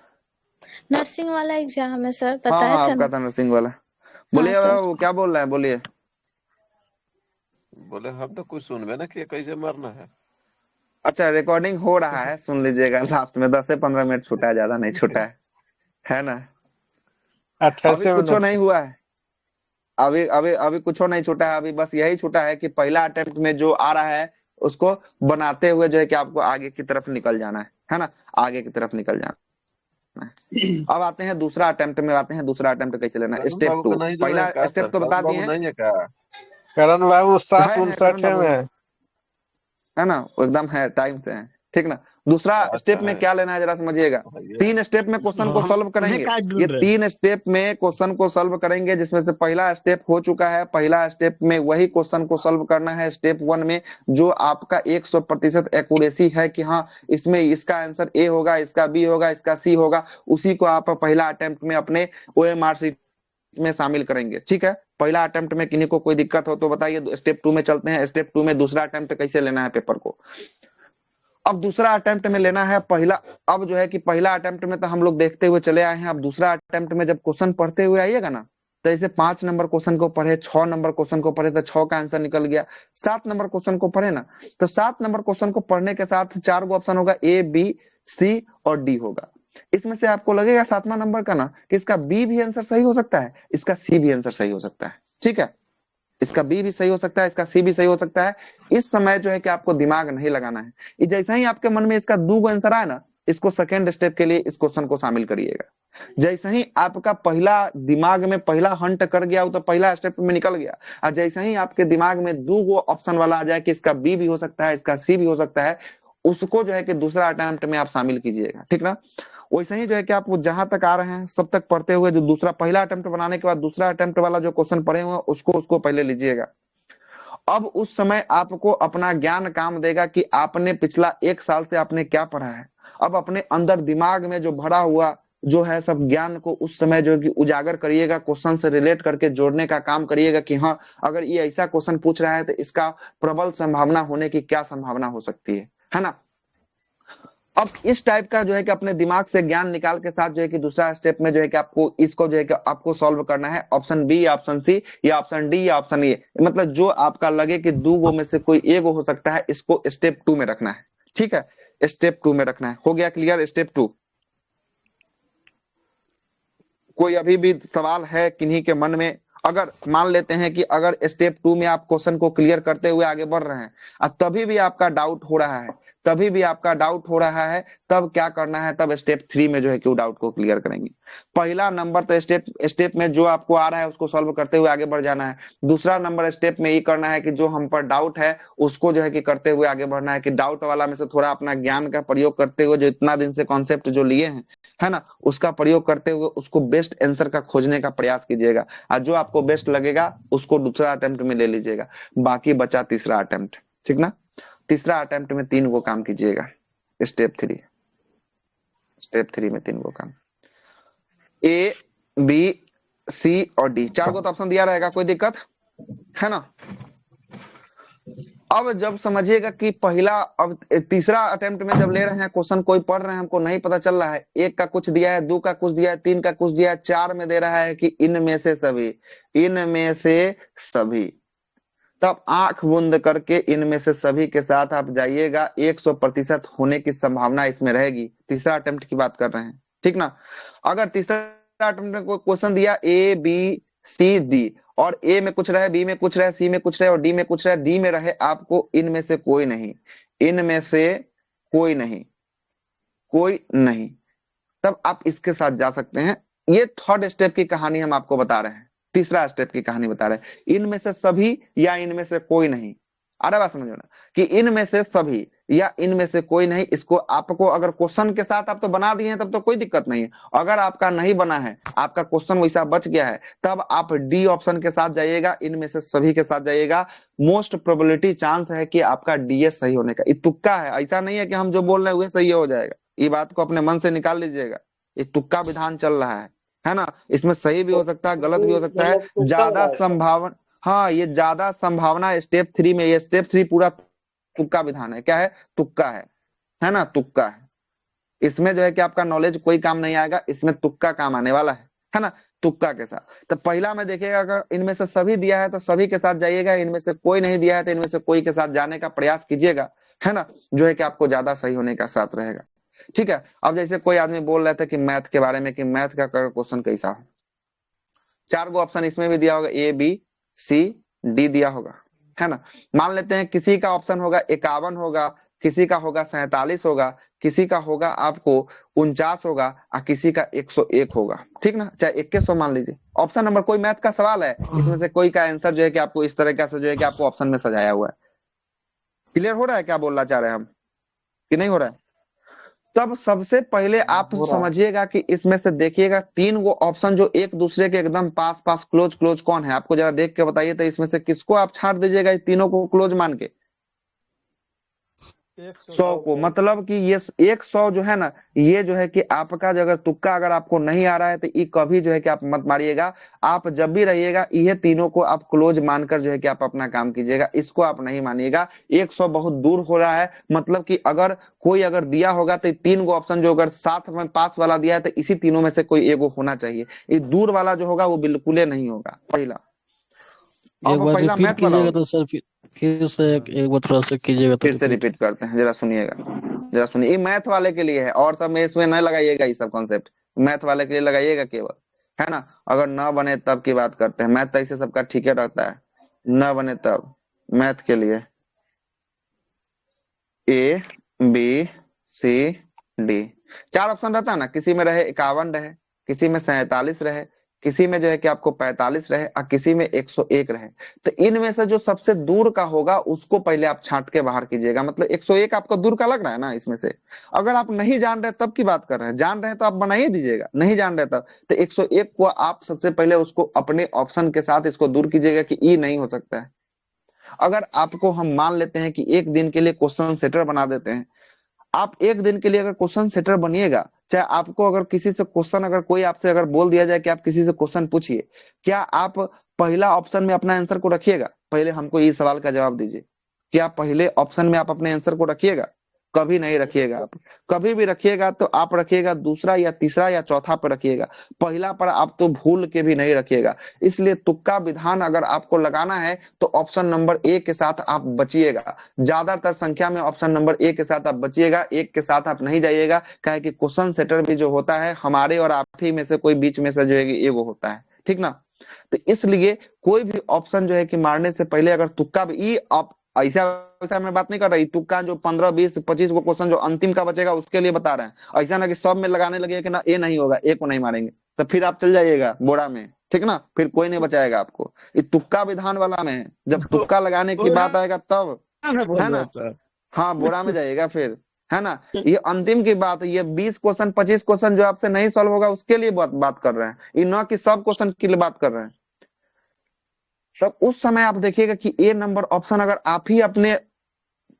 नर्सिंग वाला एग्जाम है सर, हाँ बताया हाँ, था आपका ना। था नर्सिंग वाला। हाँ बोलिए, सर। वो क्या बोल रहे हैं, बोलिए। बोले हम तो कुछ सुनबे ना कि कैसे मरना है। अच्छा, रिकॉर्डिंग हो रहा है, सुन लीजिएगा। लास्ट में 10 से 15 मिनट छूटा है, ज्यादा नहीं छूटा है ना। अभी 28 कुछ मिनट। नहीं हुआ है, अभी अभी अभी कुछ नहीं छूटा है। अभी बस यही छूटा है कि पहला अटेम्प्ट में जो आ रहा है उसको बनाते हुए जो है कि आपको आगे की तरफ निकल जाना है ना, आगे की तरफ निकल जाना है। अब आते हैं दूसरा अटेम्प्ट में, आते हैं दूसरा अटेम्प्ट कैसे लेना है। करण स्टेप बाबू 2, का नहीं जो है पहला का स्टेप सर, तो बता करण बाबू दिए नहीं है क्या? करण बाबू है करण 7:59 बाबू में है ना, वो एकदम है, टाइम से है, ठीक ना। दूसरा अच्छा स्टेप में है। क्या लेना है जरा समझिएगा। बताइए। 3 स्टेप में क्वेश्चन को हम सॉल्व उन्हें करेंगे। काट ये ढूंढ रहे 3 स्टेप में क्वेश्चन को सॉल्व करेंगे, जिसमें से पहला स्टेप हो चुका है। पहला स्टेप में वही क्वेश्चन को सॉल्व करना है स्टेप 1 में, जो आपका 100% एक्यूरेसी है कि हाँ इसमें इसका आंसर ए होगा, इसका बी होगा, इसका सी होगा। उसी को आप पहला अटेम्प्ट में अपने OMR शीट में शामिल करेंगे। ठीक है, पहला अटेम्प्ट में किन्हीं को कोई दिक्कत हो तो बताइए। स्टेप 2 में चलते हैं। स्टेप 2 में दूसरा अटेम्प्ट कैसे लेना है पेपर को। अब दूसरा अटेम्प्ट में लेना है पहला। अब जो है कि पहला अटेम्प्ट में तो हम लोग देखते हुए चले आए हैं। अब दूसरा अटेम्प्ट में जब क्वेश्चन पढ़ते हुए आइएगा ना, तो जैसे 5 नंबर क्वेश्चन को पढ़े, 6 नंबर क्वेश्चन को पढ़े तो 6 का आंसर निकल गया। 7 नंबर क्वेश्चन को पढ़े ना, तो 7 नंबर क्वेश्चन को पढ़ने के साथ 4 गो ऑप्शन होगा, ए, बी, सी और डी होगा। इसमें से आपको लगेगा 7वां नंबर का ना कि इसका बी भी आंसर सही हो सकता है, इसका सी भी आंसर सही हो सकता है। ठीक है, इसका बी भी सही हो सकता है, इसका सी भी सही हो सकता है। इस समय जो है कि आपको दिमाग नहीं लगाना है। जैसे ही आपके मन में इसका 2 आंसर आए ना, इसको सेकेंड स्टेप के लिए इस क्वेश्चन को शामिल करिएगा। जैसे ही आपका पहला दिमाग में पहला हंट कर गया तो पहला स्टेप में निकल गया, और जैसे ही आपके दिमाग में 2 ऑप्शन वाला आ जाए कि इसका बी भी हो सकता है, इसका सी भी हो सकता है, उसको जो है कि दूसरा अटेम्प्ट में आप शामिल कीजिएगा। ठीक ना, वैसे ही जो है कि आप जहां तक आ रहे हैं सब तक पढ़ते हुए, जो दूसरा पहला अटेम्प्ट बनाने के बाद दूसरा अटेम्प्ट वाला जो क्वेश्चन पढ़े हुए उसको पहले लीजिएगा। अब उस समय आपको अपना ज्ञान काम देगा कि आपने पिछला 1 साल से आपने क्या पढ़ा है। अब अपने अंदर दिमाग में जो भरा हुआ जो है सब ज्ञान को उस समय जो है कि उजागर करिएगा, क्वेश्चन से रिलेट करके जोड़ने का काम करिएगा कि हाँ अगर ये ऐसा क्वेश्चन पूछ रहा है तो इसका प्रबल संभावना होने की क्या संभावना हो सकती है ना। अब इस टाइप का जो है कि अपने दिमाग से ज्ञान निकाल के साथ जो है कि दूसरा स्टेप में जो है कि आपको इसको जो है कि आपको सॉल्व करना है। ऑप्शन बी या ऑप्शन सी या ऑप्शन डी या ऑप्शन ए, मतलब जो आपका लगे कि 2 में से कोई एक हो सकता है, इसको स्टेप 2 में रखना है। ठीक है, स्टेप 2 में रखना है। हो गया क्लियर स्टेप 2? कोई अभी भी सवाल है किन्हीं के मन में? अगर मान लेते हैं कि अगर स्टेप 2 में आप क्वेश्चन को क्लियर करते हुए आगे बढ़ रहे हैं और तभी भी आपका डाउट हो रहा है, तब क्या करना है? तब स्टेप 3 में जो है कि डाउट को क्लियर करेंगे। पहला नंबर तो स्टेप में जो आपको आ रहा है उसको सॉल्व करते हुए आगे बढ़ जाना है। दूसरा नंबर स्टेप में ये करना है कि जो हम पर डाउट है उसको जो है कि करते हुए आगे बढ़ना है, कि डाउट वाला में से थोड़ा अपना ज्ञान का प्रयोग करते हुए, जो इतना दिन से कॉन्सेप्ट जो लिए हैं है ना, उसका प्रयोग करते हुए उसको बेस्ट आंसर का खोजने का प्रयास कीजिएगा, और जो आपको बेस्ट लगेगा उसको दूसरा अटेम्प्ट में ले लीजिएगा। बाकी बचा तीसरा अटेम्प्ट। ठीक ना, तीसरा अटेम्प्ट में 3 गो काम कीजिएगा। स्टेप 3 में 3 गो काम, ए, बी, सी और डी, 4 गो तो ऑप्शन दिया रहेगा, कोई दिक्कत है ना। अब जब समझिएगा कि अब तीसरा अटेम्प्ट में जब ले रहे हैं क्वेश्चन, कोई पढ़ रहे हैं, हमको नहीं पता चल रहा है, 1 का कुछ दिया है, 2 का कुछ दिया है, 3 का कुछ दिया है, 4 में दे रहा है कि इनमें से सभी, तब आंख बंद करके इनमें से सभी के साथ आप जाइएगा। 100% होने की संभावना इसमें रहेगी। तीसरा अटेम्प्ट की बात कर रहे हैं, ठीक ना। अगर तीसरा अटेम्प्ट में कोई क्वेश्चन दिया ए, बी, सी, डी, और ए में कुछ रहे, बी में कुछ रहे, सी में कुछ रहे और डी में कुछ रहे, डी में रहे आपको इनमें से कोई नहीं, तब आप इसके साथ जा सकते हैं। ये थर्ड स्टेप की कहानी हम आपको बता रहे हैं, तीसरा स्टेप की कहानी बता रहे हैं। इनमें से सभी या इनमें से कोई नहीं। अरे बात समझो ना, कि इनमें से सभी या इनमें से कोई नहीं, इसको आपको अगर क्वेश्चन के साथ आप तो बना दिए हैं तब तो कोई दिक्कत नहीं है। अगर आपका नहीं बना है, आपका क्वेश्चन वैसा बच गया है, तब आप डी ऑप्शन के साथ जाइएगा, इनमें से सभी के साथ जाइएगा। मोस्ट प्रोबेबिलिटी चांस है कि आपका डीएस सही होने का। ये तुक्का है, ऐसा नहीं है कि हम जो बोल रहे हैं वह सही हो जाएगा। ये बात को अपने मन से निकाल लीजिएगा, ये तुक्का विधान चल रहा है ना। इसमें सही भी हो सकता है, गलत भी हो सकता है, ज्यादा संभावना, हाँ ये ज्यादा संभावना स्टेप 3 में, ये स्टेप 3 पूरा तुक्का विधान है। क्या है? तुक्का है ना, तुक्का है। इसमें जो है कि आपका नॉलेज कोई काम नहीं आएगा, इसमें तुक्का काम आने वाला है ना, तुक्का के साथ। तो पहला में देखिएगा, अगर इनमें से सभी दिया है तो सभी के साथ जाइएगा, इनमें से कोई नहीं दिया है तो इनमें से कोई के साथ जाने का प्रयास कीजिएगा, है ना, जो है कि आपको ज्यादा सही होने का साथ रहेगा। ठीक है। अब जैसे कोई आदमी बोल रहे थे कि मैथ के बारे में, कि मैथ का क्वेश्चन कैसा हो, 4 गो ऑप्शन इसमें भी दिया होगा, ए, बी, सी, डी दिया होगा, है ना। मान लेते हैं किसी का ऑप्शन होगा 51 होगा, किसी का होगा 47 होगा, किसी का होगा आपको 49 होगा और किसी का 101 होगा, ठीक ना, चाहे 2100 मान लीजिए। ऑप्शन नंबर, कोई मैथ का सवाल है, इसमें से कोई का आंसर जो है कि आपको इस तरह से जो है कि आपको ऑप्शन में सजाया हुआ है। क्लियर हो रहा है क्या बोलना चाह रहे हैं हम, कि नहीं हो रहा है? तब सबसे पहले आप समझिएगा कि इसमें से देखिएगा 3 गो ऑप्शन जो एक दूसरे के एकदम पास पास क्लोज क्लोज कौन है, आपको जरा देख के बताइए तो इसमें से किसको आप छांट दीजिएगा इस तीनों को क्लोज मान के? 100 को। मतलब कि ये 100 जो है ना, ये जो है कि आपका जो अगर तुक्का अगर आपको नहीं आ रहा है तो ये कभी जो है कि आप मत मारिएगा। आप जब भी रहिएगा ये तीनों को आप क्लोज मानकर जो है कि आप अपना काम कीजिएगा, इसको आप नहीं मानिएगा। 100 बहुत दूर हो रहा है, मतलब कि अगर कोई अगर दिया होगा तो 3 गो ऑप्शन जो अगर साथ में पास वाला दिया है तो इसी तीनों में से कोई एगो होना चाहिए। ये दूर वाला जो होगा वो बिल्कुल नहीं होगा पहला। एक अब बार पहला रिपीट मैथ वाला कीजिएगा होगा। तो सर, फिर से एक बार थोड़ा सा कीजिएगा तो फिर से रिपीट करते हैं, जरा सुनिएगा, जरा सुनिए। ये मैथ वाले के लिए है, और सब में इसमें नहीं लगाइएगा ये सब कॉन्सेप्ट, मैथ वाले के लिए लगाइएगा केवल, है ना। अगर न बने तब की बात करते हैं, मैथ तो ऐसे सबका ठीक है रहता है, न बने तब। मैथ के लिए A B C D 4 option रहता है ना, किसी में रहे 51 रहे, किसी में 47 रहे, किसी में जो है कि आपको 45 रहे और किसी में 101 रहे। तो इनमें से जो सबसे दूर का होगा उसको पहले आप छांट के बाहर कीजिएगा। मतलब 101 आपका दूर का लग रहा है ना इसमें से। अगर आप नहीं जान रहे तब की बात कर रहे हैं, जान रहे हैं तो आप बनाइए दीजिएगा, नहीं जान रहे तब तो 101 को आप सबसे पहले उसको अपने ऑप्शन के साथ इसको दूर कीजिएगा कि ई नहीं हो सकता है। अगर आपको हम मान लेते हैं कि एक दिन के लिए क्वेश्चन सेटर बना देते हैं, आप एक दिन के लिए अगर क्वेश्चन सेटर बनिएगा, चाहे आपको अगर किसी से क्वेश्चन अगर कोई आपसे अगर बोल दिया जाए कि आप किसी से क्वेश्चन पूछिए, क्या आप पहला ऑप्शन में अपना आंसर को रखिएगा? पहले हमको ये सवाल का जवाब दीजिए, क्या पहले ऑप्शन में आप अपने आंसर को रखिएगा? कभी नहीं रखिएगा। आप कभी भी रखिएगा तो आप रखिएगा दूसरा या तीसरा या चौथा पर रखिएगा, पहला पर आप तो भूल के भी नहीं रखिएगा। इसलिए तुक्का विधान अगर आपको लगाना है तो ऑप्शन नंबर ए के साथ आप बचिएगा, ज्यादातर संख्या में ऑप्शन नंबर ए के साथ आप बचिएगा, एक के साथ आप नहीं जाइएगा। क्या कि क्वेश्चन सेटर भी जो होता है हमारे और आप ही में से कोई बीच में से जो है एगो होता है, ठीक ना। तो इसलिए कोई भी ऑप्शन जो है कि मारने से पहले अगर तुक्का भी आप ऐसा वैसा मैं बात नहीं कर रही, तुक्का जो 15 20 25 को क्वेश्चन जो अंतिम का बचेगा उसके लिए बता रहे हैं। ऐसा ना कि सब में लगाने लगे कि ना ए नहीं होगा, ए को नहीं मारेंगे, तो फिर आप चल जाइएगा बोरा में, ठीक ना, फिर कोई नहीं बचाएगा आपको। ये तुक्का विधान वाला में है, जब तुक्का लगाने की बात आएगा तब, है ना। हाँ बोरा में जाइएगा फिर, है ना। ये अंतिम की बात है, ये 20 क्वेश्चन 25 क्वेश्चन जो आपसे नहीं सॉल्व होगा उसके लिए बात कर रहे हैं, ये ना कि सब क्वेश्चन के लिए बात कर रहे हैं। तब उस समय आप देखिएगा कि ए नंबर ऑप्शन अगर आप ही अपने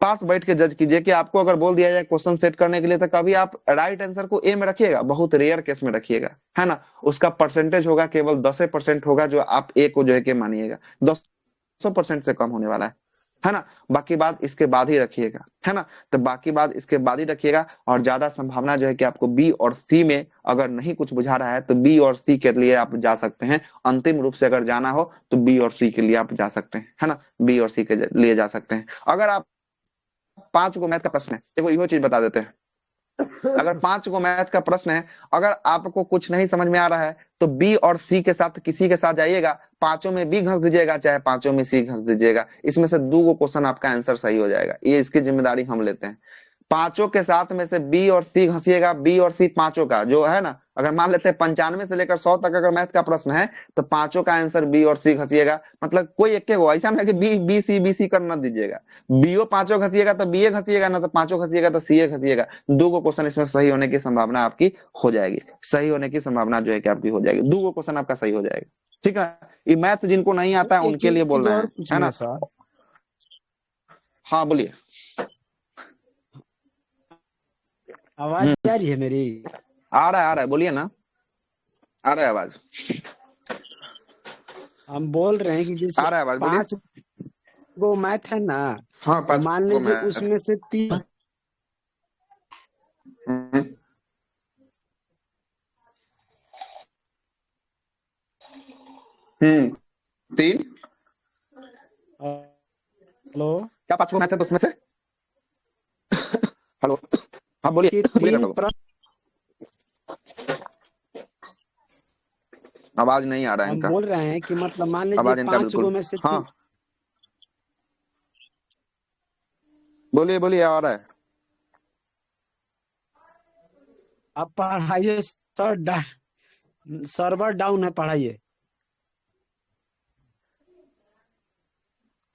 पास बैठ के जज कीजिए कि आपको अगर बोल दिया जाए क्वेश्चन सेट करने के लिए, तो कभी आप राइट आंसर को ए में रखिएगा, बहुत रेयर केस में रखिएगा, है ना। उसका परसेंटेज होगा केवल 10% होगा जो आप ए को जो है कि मानिएगा, 10% से कम होने वाला है ना। बाकी बात इसके बाद ही रखिएगा, है ना। तो बाकी बात इसके बाद ही रखिएगा, और ज्यादा संभावना जो है कि आपको बी और सी में अगर नहीं कुछ बुझा रहा है तो बी और सी के लिए आप जा सकते हैं। अंतिम रूप से अगर जाना हो तो बी और सी के लिए आप जा सकते हैं, है ना, बी और सी के लिए जा सकते हैं। अगर आप 5 को मैथ का प्रश्न है, देखो यो चीज बता देते हैं। अगर 5 को मैथ का प्रश्न है, अगर आपको कुछ नहीं समझ में आ रहा है तो बी और सी के साथ किसी के साथ जाइएगा, पांचों में बी घस दीजिएगा चाहे पांचों में सी घस दीजिएगा, इसमें से 2 क्वेश्चन आपका आंसर सही हो जाएगा। ये इसकी जिम्मेदारी हम लेते हैं। पांचों के साथ में से बी और सी घसिएगा, बी और सी पांचों का जो है ना, अगर मान लेते हैं 95 से लेकर 100 तक अगर मैथ का प्रश्न है तो पांचों का आंसर बी और सी घसिएगा। मतलब कोई एक वो ऐसा ना कि बी सी कर ना दीजिएगा, बीओ पांचों घसिएगा तो बी ए घसिएगा, ना तो पांचों घसिएगा तो सी ए घसिएगा। 2 क्वेश्चन इसमें सही होने की संभावना आपकी हो जाएगी, सही होने की संभावना जो है कि आपकी हो जाएगी, 2 क्वेश्चन आपका सही हो जाएगा, ठीक है। ये मैथ जिनको नहीं आता है उनके लिए बोल रहे हैं, है ना। हाँ बोलिए, आवाज आ रही है मेरी? आ रहा है बोलिए ना, आ रहा है आवाज। हम बोल रहे हैं कि जैसे आ रहा है आवाज, 5 गो मैथ है ना, हाँ तो मान लीजिए उसमें से 3 3 हेलो क्या 5 मैथ है तो उसमें से हेलो हाँ बोलिए, आवाज नहीं आ रहा है हम इनका। बोल रहे हैं कि मतलब मान लीजिए 5 गो में से हाँ बोलिए बोलिए, आ रहा है। आप पढ़ाइए सर, सर्वर डाउन है, पढ़ाइए।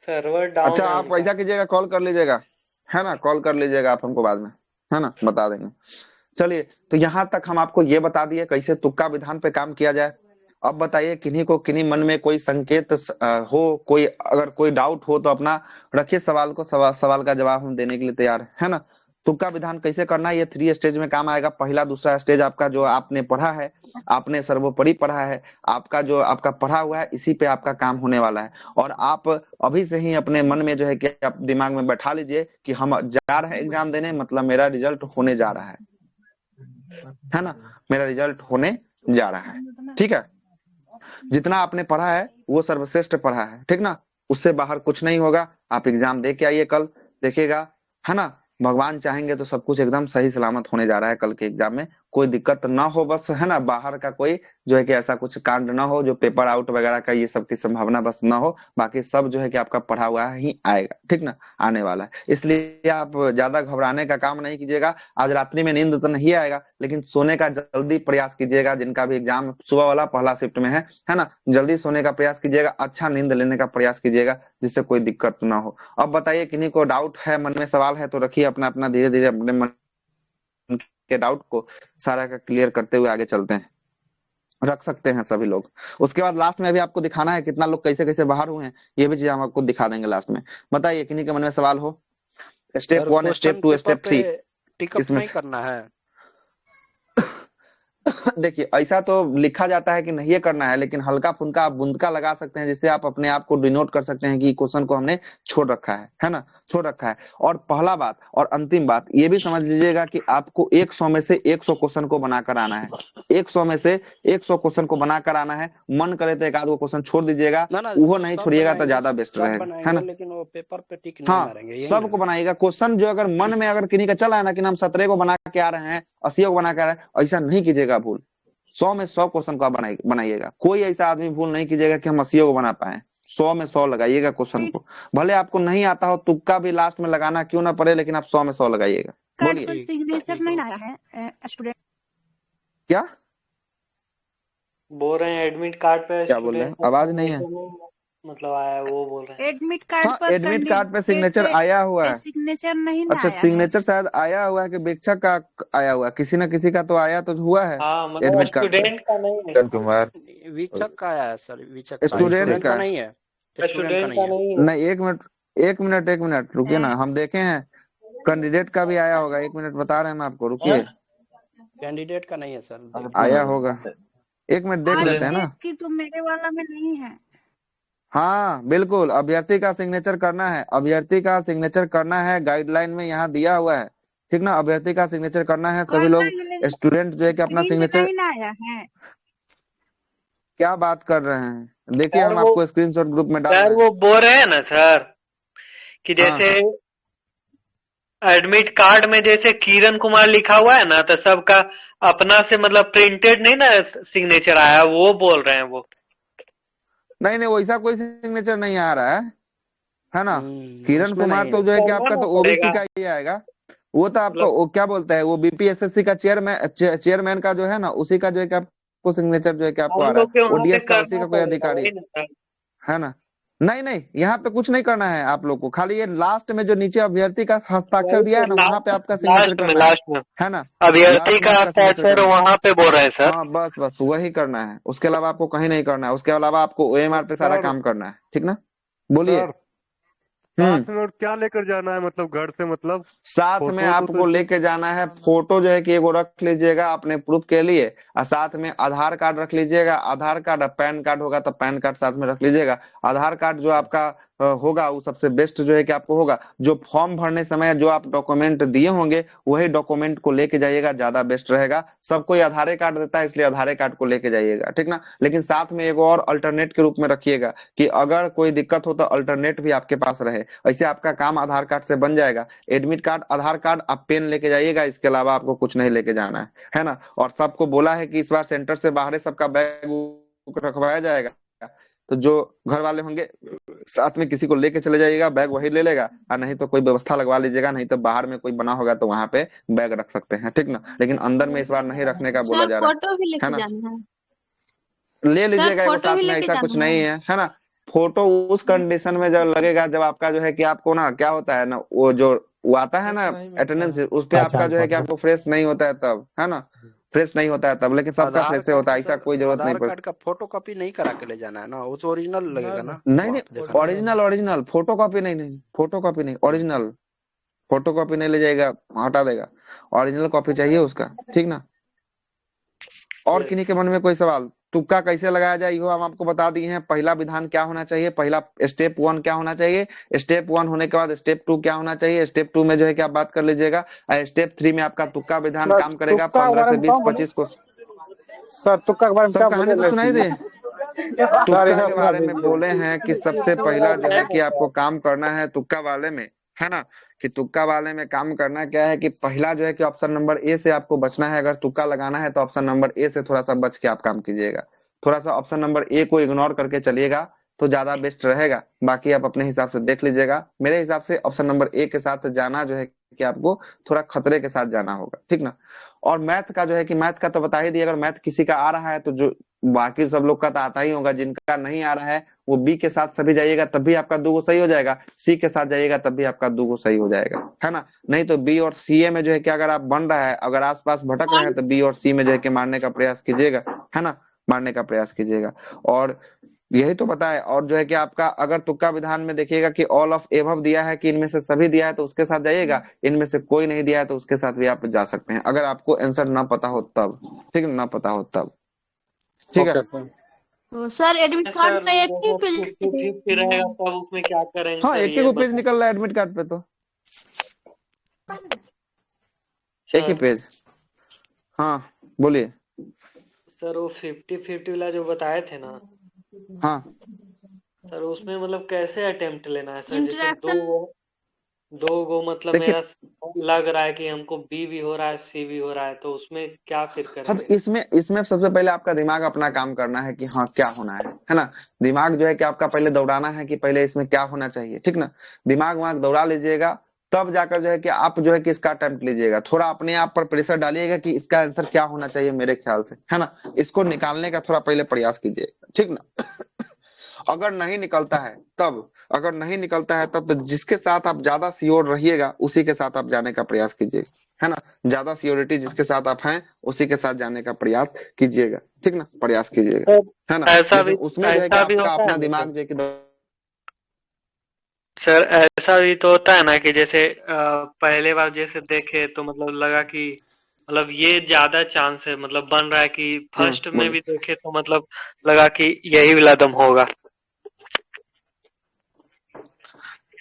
Server down. अच्छा आप ऐसा कीजिएगा, कॉल कर लीजिएगा, है ना, कॉल कर लीजिएगा आप हमको बाद में, है ना, बता देंगे। चलिए, तो यहाँ तक हम आपको ये बता दिए कैसे तुक्का विधान पे काम किया जाए। अब बताइए किन्हीं मन में कोई संकेत हो, कोई अगर कोई डाउट हो तो अपना रखिए सवाल को, सवाल का जवाब हम देने के लिए तैयार है ना। तुक्का विधान कैसे करना है, ये 3 स्टेज में काम आएगा। पहला दूसरा स्टेज आपका जो आपने पढ़ा है, आपने सर्वोपरि पढ़ा है, आपका पढ़ा हुआ है, इसी पे आपका काम होने वाला है। और आप अभी से ही अपने मन में जो है कि आप दिमाग में बैठा लीजिए कि हम जा रहे हैं एग्जाम देने, मतलब मेरा रिजल्ट होने जा रहा है ना, मेरा रिजल्ट होने जा रहा है। ठीक है, जितना आपने पढ़ा है वो सर्वश्रेष्ठ पढ़ा है, ठीक ना, उससे बाहर कुछ नहीं होगा। आप एग्जाम दे के आइए, कल देखिएगा, है ना, भगवान चाहेंगे तो सब कुछ एकदम सही सलामत होने जा रहा है कल के एग्जाम में। कोई दिक्कत ना हो बस, है ना, बाहर का कोई जो है कि ऐसा कुछ कांड ना हो जो पेपर आउट वगैरह का ये सब की संभावना बस ना हो। बाकी सब जो है कि आपका पढ़ा हुआ ही आएगा, ठीक ना, आने वाला है। इसलिए आप ज्यादा घबराने का काम नहीं कीजिएगा। आज रात्रि में नींद तो नहीं आएगा, लेकिन सोने का जल्दी प्रयास कीजिएगा। जिनका भी एग्जाम सुबह वाला पहला शिफ्ट में है ना, जल्दी सोने का प्रयास कीजिएगा, अच्छा नींद लेने का प्रयास कीजिएगा, जिससे कोई दिक्कत ना हो। अब बताइए किन्हीं को डाउट है, मन में सवाल है तो रखिए अपना अपना, धीरे धीरे अपने मन के डाउट को सारा का क्लियर करते हुए आगे चलते हैं। रख सकते हैं सभी लोग। उसके बाद लास्ट में अभी आपको दिखाना है कितना लोग कैसे कैसे बाहर हुए हैं, ये भी चीज हम आपको दिखा देंगे लास्ट में। बताइए किन्हीं के मन में सवाल हो। स्टेप 1, स्टेप 2, स्टेप 3 टिकअप नहीं करना है। देखिए, ऐसा तो लिखा जाता है कि नहीं ये करना है, लेकिन हल्का फुल्का आप बूंदका लगा सकते हैं, जिससे आप अपने आप को डिनोट कर सकते हैं कि क्वेश्चन को हमने छोड़ रखा है ना, छोड़ रखा है। और पहला बात और अंतिम बात ये भी समझ लीजिएगा कि आपको 100 में से 100 क्वेश्चन को बनाकर आना है। 100 में से 100 क्वेश्चन को बनाकर आना है। मन करे तो एक आध क्वेश्चन छोड़ दीजिएगा, वो नहीं छोड़िएगा तो ज्यादा बेस्ट रहेगा, है ना। लेकिन वो पेपर पे टिक नहीं हाँ, मारेंगे, सबको बनाइएगा क्वेश्चन। जो अगर मन में अगर किन्हीं का चला है ना कि हम 17 को बना के आ रहे हैं, 80 को बना के आ रहे हैं, ऐसा नहीं कीजिएगा भूल। 100 में 100 क्वेश्चन को आप बनाइएगा। कोई ऐसा आदमी भूल नहीं कीजिएगा कि हम 80 को बना पाए। 100 में 100 लगाइएगा क्वेश्चन को। भले आपको नहीं आता हो, तुक्का भी लास्ट में लगाना क्यों ना पड़े, लेकिन आप 100 में 100 लगाइएगा। बोलिए सिग्नेचर नहीं आया है स्टूडेंट। क्या बोल रहे हैं एडमिट कार्ड पे, क्या बोल रहे हैं, आवाज नहीं है। मतलब आया है, वो बोल रहे हैं एडमिट कार्ड हाँ, पर एडमिट कार्ड पे सिग्नेचर आया हुआ है। सिग्नेचर नहीं ना अच्छा, आया है। सिग्नेचर शायद आया हुआ है कि वीक्षक का आया हुआ है, किसी न किसी का तो आया तो हुआ है। हाँ, मतलब एडमिट कार्ड स्टूडेंट का नहीं है। कुमार वीक्षक का आया है सर, वीक्षक स्टूडेंट का नहीं है, स्टूडेंट का नहीं है। नहीं, एक मिनट रुकिए ना, हम देखे हैं कैंडिडेट का भी आया होगा। 1 मिनट बता रहे हैं हम आपको, रुकिए। कैंडिडेट का नहीं है सर, आया होगा, 1 मिनट देख लेते हैं ना। कि तुम मेरे वाला में नहीं है। हाँ बिल्कुल, अभ्यर्थी का सिग्नेचर करना है, अभ्यर्थी का सिग्नेचर करना है, गाइडलाइन में यहाँ दिया हुआ है, ठीक ना। अभ्यर्थी का सिग्नेचर करना है, सभी लोग स्टूडेंट जो है कि अपना सिग्नेचर। नहीं आया है। क्या बात कर रहे हैं, देखिए हम आपको स्क्रीनशॉट ग्रुप में डाल रहे सर हैं। वो बोल रहे हैं ना सर कि जैसे एडमिट कार्ड में जैसे किरण कुमार लिखा हुआ है ना, तो सबका अपना से मतलब प्रिंटेड नहीं ना सिग्नेचर आया, वो बोल रहे हैं वो। नहीं, वैसा कोई सिग्नेचर नहीं आ रहा है ना। किरण कुमार तो जो है कि आपका तो ओबीसी का ही आएगा। वो तो आपको वो क्या बोलते हैं, वो बीपीएसएससी का चेयरमैन का जो है ना, उसी का जो है कि आपको सिग्नेचर जो है कि आपको आ रहा है। ओडीएस का उसी का कोई अधिकारी है ना। नहीं, यहाँ पे कुछ नहीं करना है आप लोग को, खाली ये लास्ट में जो नीचे अभ्यर्थी का हस्ताक्षर दिया है ना, वहाँ पे आपका सिग्नेचर करना है ना। अभ्यर्थी का हस्ताक्षर वहाँ पे बोल रहे हैं सर। हाँ, बस वही करना है, उसके अलावा आपको कहीं नहीं करना है। उसके अलावा आपको ओएमआर पे सारा काम करना है, ठीक ना। बोलिए। साथ में और क्या लेकर जाना है, मतलब घर से, मतलब साथ में आपको लेके जाना है फोटो जो है कि एगो रख लीजिएगा अपने प्रूफ के लिए, और साथ में आधार कार्ड रख लीजिएगा। आधार कार्ड और पैन कार्ड होगा तो पैन कार्ड साथ में रख लीजिएगा। आधार कार्ड जो आपका होगा वो सबसे बेस्ट जो है कि आपको होगा। जो फॉर्म भरने समय जो आप डॉक्यूमेंट दिए होंगे वही डॉक्यूमेंट को लेके जाइएगा, ज्यादा बेस्ट रहेगा। सब कोई आधार कार्ड देता है, इसलिए आधार कार्ड को लेके जाइएगा, ठीक ना। लेकिन साथ में एगो और अल्टरनेट के रूप में रखिएगा कि अगर कोई दिक्कत हो तो अल्टरनेट भी आपके पास रहे। ऐसे आपका काम आधार कार्ड से बन जाएगा। एडमिट कार्ड, आधार कार्ड, आप पेन लेके जाइएगा, इसके अलावा आपको कुछ नहीं लेके जाना है ना। और सबको बोला है कि इस बार सेंटर से बाहर सबका बैग रखवाया जाएगा, तो जो घर वाले होंगे साथ में किसी को लेके चले जाइएगा, बैग वही ले लेगा। और नहीं तो कोई व्यवस्था लगवा लीजिएगा, नहीं तो बाहर में कोई बना होगा तो वहां पे बैग रख सकते हैं, ठीक ना। लेकिन अंदर में इस बार नहीं रखने का बोला जा रहा है ना। ले लीजिएगा एक साथ में, ऐसा कुछ नहीं है ना। फोटो उस कंडीशन में जब लगेगा जब आपका जो है कि आपको ना क्या होता है ना, वो जो वो आता है ना अटेंडेंस, उस पे आपका जो है कि आपको फ्रेश नहीं होता है तब, है ना, फ्रेश नहीं होता है तब, लेकिन सबका आधार फ्रेश कार्ड होता का है, ऐसा सर कोई जरूरत नहीं आधार पड़ती। कार्ड का फोटो कॉपी नहीं करा के ले जाना है ना, वो तो ओरिजिनल लगेगा ना नहीं वहाँ नहीं, पे देखा ओरिजिनल ओरिजिनल, फोटो कॉपी नहीं, नहीं फोटो कॉपी नहीं, ओरिजिनल, फोटो कॉपी नहीं ले जाएगा, हटा देगा, ओरिजिनल कॉपी चाहिए उसका, ठीक ना। और किन्हीं के मन में कोई सवाल? तुक्का कैसे लगाया जाए यो हम आपको बता दिए हैं। पहला विधान क्या होना चाहिए, पहला स्टेप 1 क्या होना चाहिए, स्टेप 1 होने के बाद स्टेप 2 क्या होना चाहिए, स्टेप 2 में जो है कि आप बात कर लीजिएगा, स्टेप 3 में आपका तुक्का विधान काम करेगा, तुक्का के 15 बारे से में 20 कौन बोले 25 को। सर? तुक्का के बारे में सब क्या कहानी बोले? तो सुनाई दे। सर तुक्का इधर के सुना बारे में दीजिए। बोले हैं कि सबसे पहला जो है कि आपको काम करना है तुक्का वाले में, है ना, कि तुक्का वाले में काम करना क्या है कि पहला जो है कि ऑप्शन नंबर ए से आपको बचना है। अगर तुक्का लगाना है तो ऑप्शन नंबर ए से थोड़ा सा बच के आप काम कीजिएगा, थोड़ा सा ऑप्शन नंबर ए को इग्नोर करके चलिएगा तो ज्यादा बेस्ट रहेगा। बाकी आप अपने हिसाब से देख लीजिएगा। मेरे हिसाब से ऑप्शन नंबर ए के साथ जाना जो है कि आपको थोड़ा खतरे के साथ जाना होगा, ठीक ना। और मैथ का जो है कि मैथ का तो बता ही दिया, अगर मैथ किसी का आ रहा है तो जो बाकी सब लोग का तो आता ही होगा, जिनका नहीं आ रहा है वो बी के साथ सभी जाइएगा तब भी आपका 2 सही हो जाएगा, सी के साथ जाइएगा तब भी आपका 2 सही हो जाएगा, है ना। नहीं तो बी और सी ए में जो है कि अगर आप बन रहा है, अगर आसपास भटक रहे हैं तो बी और सी में जो है कि मारने का प्रयास कीजिएगा, है ना, मारने का प्रयास कीजिएगा। और यही तो पता है। और जो है कि आपका अगर तुक्का विधान में देखिएगा कि ऑल ऑफ एबव दिया है कि इनमें से सभी दिया है तो उसके साथ जाइएगा, इनमें से कोई नहीं दिया है तो उसके साथ भी आप जा सकते हैं, अगर आपको आंसर ना पता हो तब, ठीक है, ना पता हो तब, ठीक है। तो सर एडमिट कार्ड सर पे एक ही वो पेज 50-50 रहेगा तब उसमें क्या करेंगे हाँ, सर, एक ये ही पेज बता। निकल रहा है एडमिट कार्ड पे, तो एक ही सर पेज। हाँ बोलिए। सर वो 50-50 वाला जो बताए थे ना हाँ सर, उसमें मतलब कैसे अटेम्प्ट लेना है सर? जैसे इंटरेक्शन दो गो मतलब देखिए, मेरा लग रहा है कि हमको बी भी हो रहा है सी भी हो रहा है, तो उसमें क्या फिर हाँ तो करेंगे? इसमें इसमें सबसे पहले आपका दिमाग अपना काम करना है कि हाँ क्या होना है ना। दिमाग जो है कि आपका पहले दौड़ाना है कि पहले इसमें क्या होना चाहिए, ठीक ना। दिमाग वहां दौड़ा लीजिएगा तब जाकर जो है कि आप जो है कि इसका अटेम्प्ट लीजिएगा, थोड़ा अपने आप पर प्रेशर डालिएगा कि इसका आंसर क्या होना चाहिए मेरे ख्याल से, है ना। इसको निकालने का थोड़ा पहले प्रयास कीजिएगा, ठीक ना। अगर नहीं निकलता है तब, अगर नहीं निकलता है तब तो जिसके साथ आप ज्यादा श्योर रहिएगा उसी के साथ आप जाने का प्रयास कीजिएगा, है ना। ज्यादा सियोरिटी जिसके साथ आप हैं उसी के साथ जाने का प्रयास कीजिएगा, ठीक ना, प्रयास कीजिएगा, है ना। ऐसा भी लेकिन उसमें जो है कि ऐसा भी आपका होता है अपना ना दिमाग जो है कि सर, ऐसा भी तो होता है ना कि जैसे पहले बार जैसे देखे तो मतलब लगा कि मतलब ये ज्यादा चांस है, मतलब बन रहा है कि फर्स्ट में बोलिए। भी देखे तो मतलब लगा कि यही वाला दम होगा।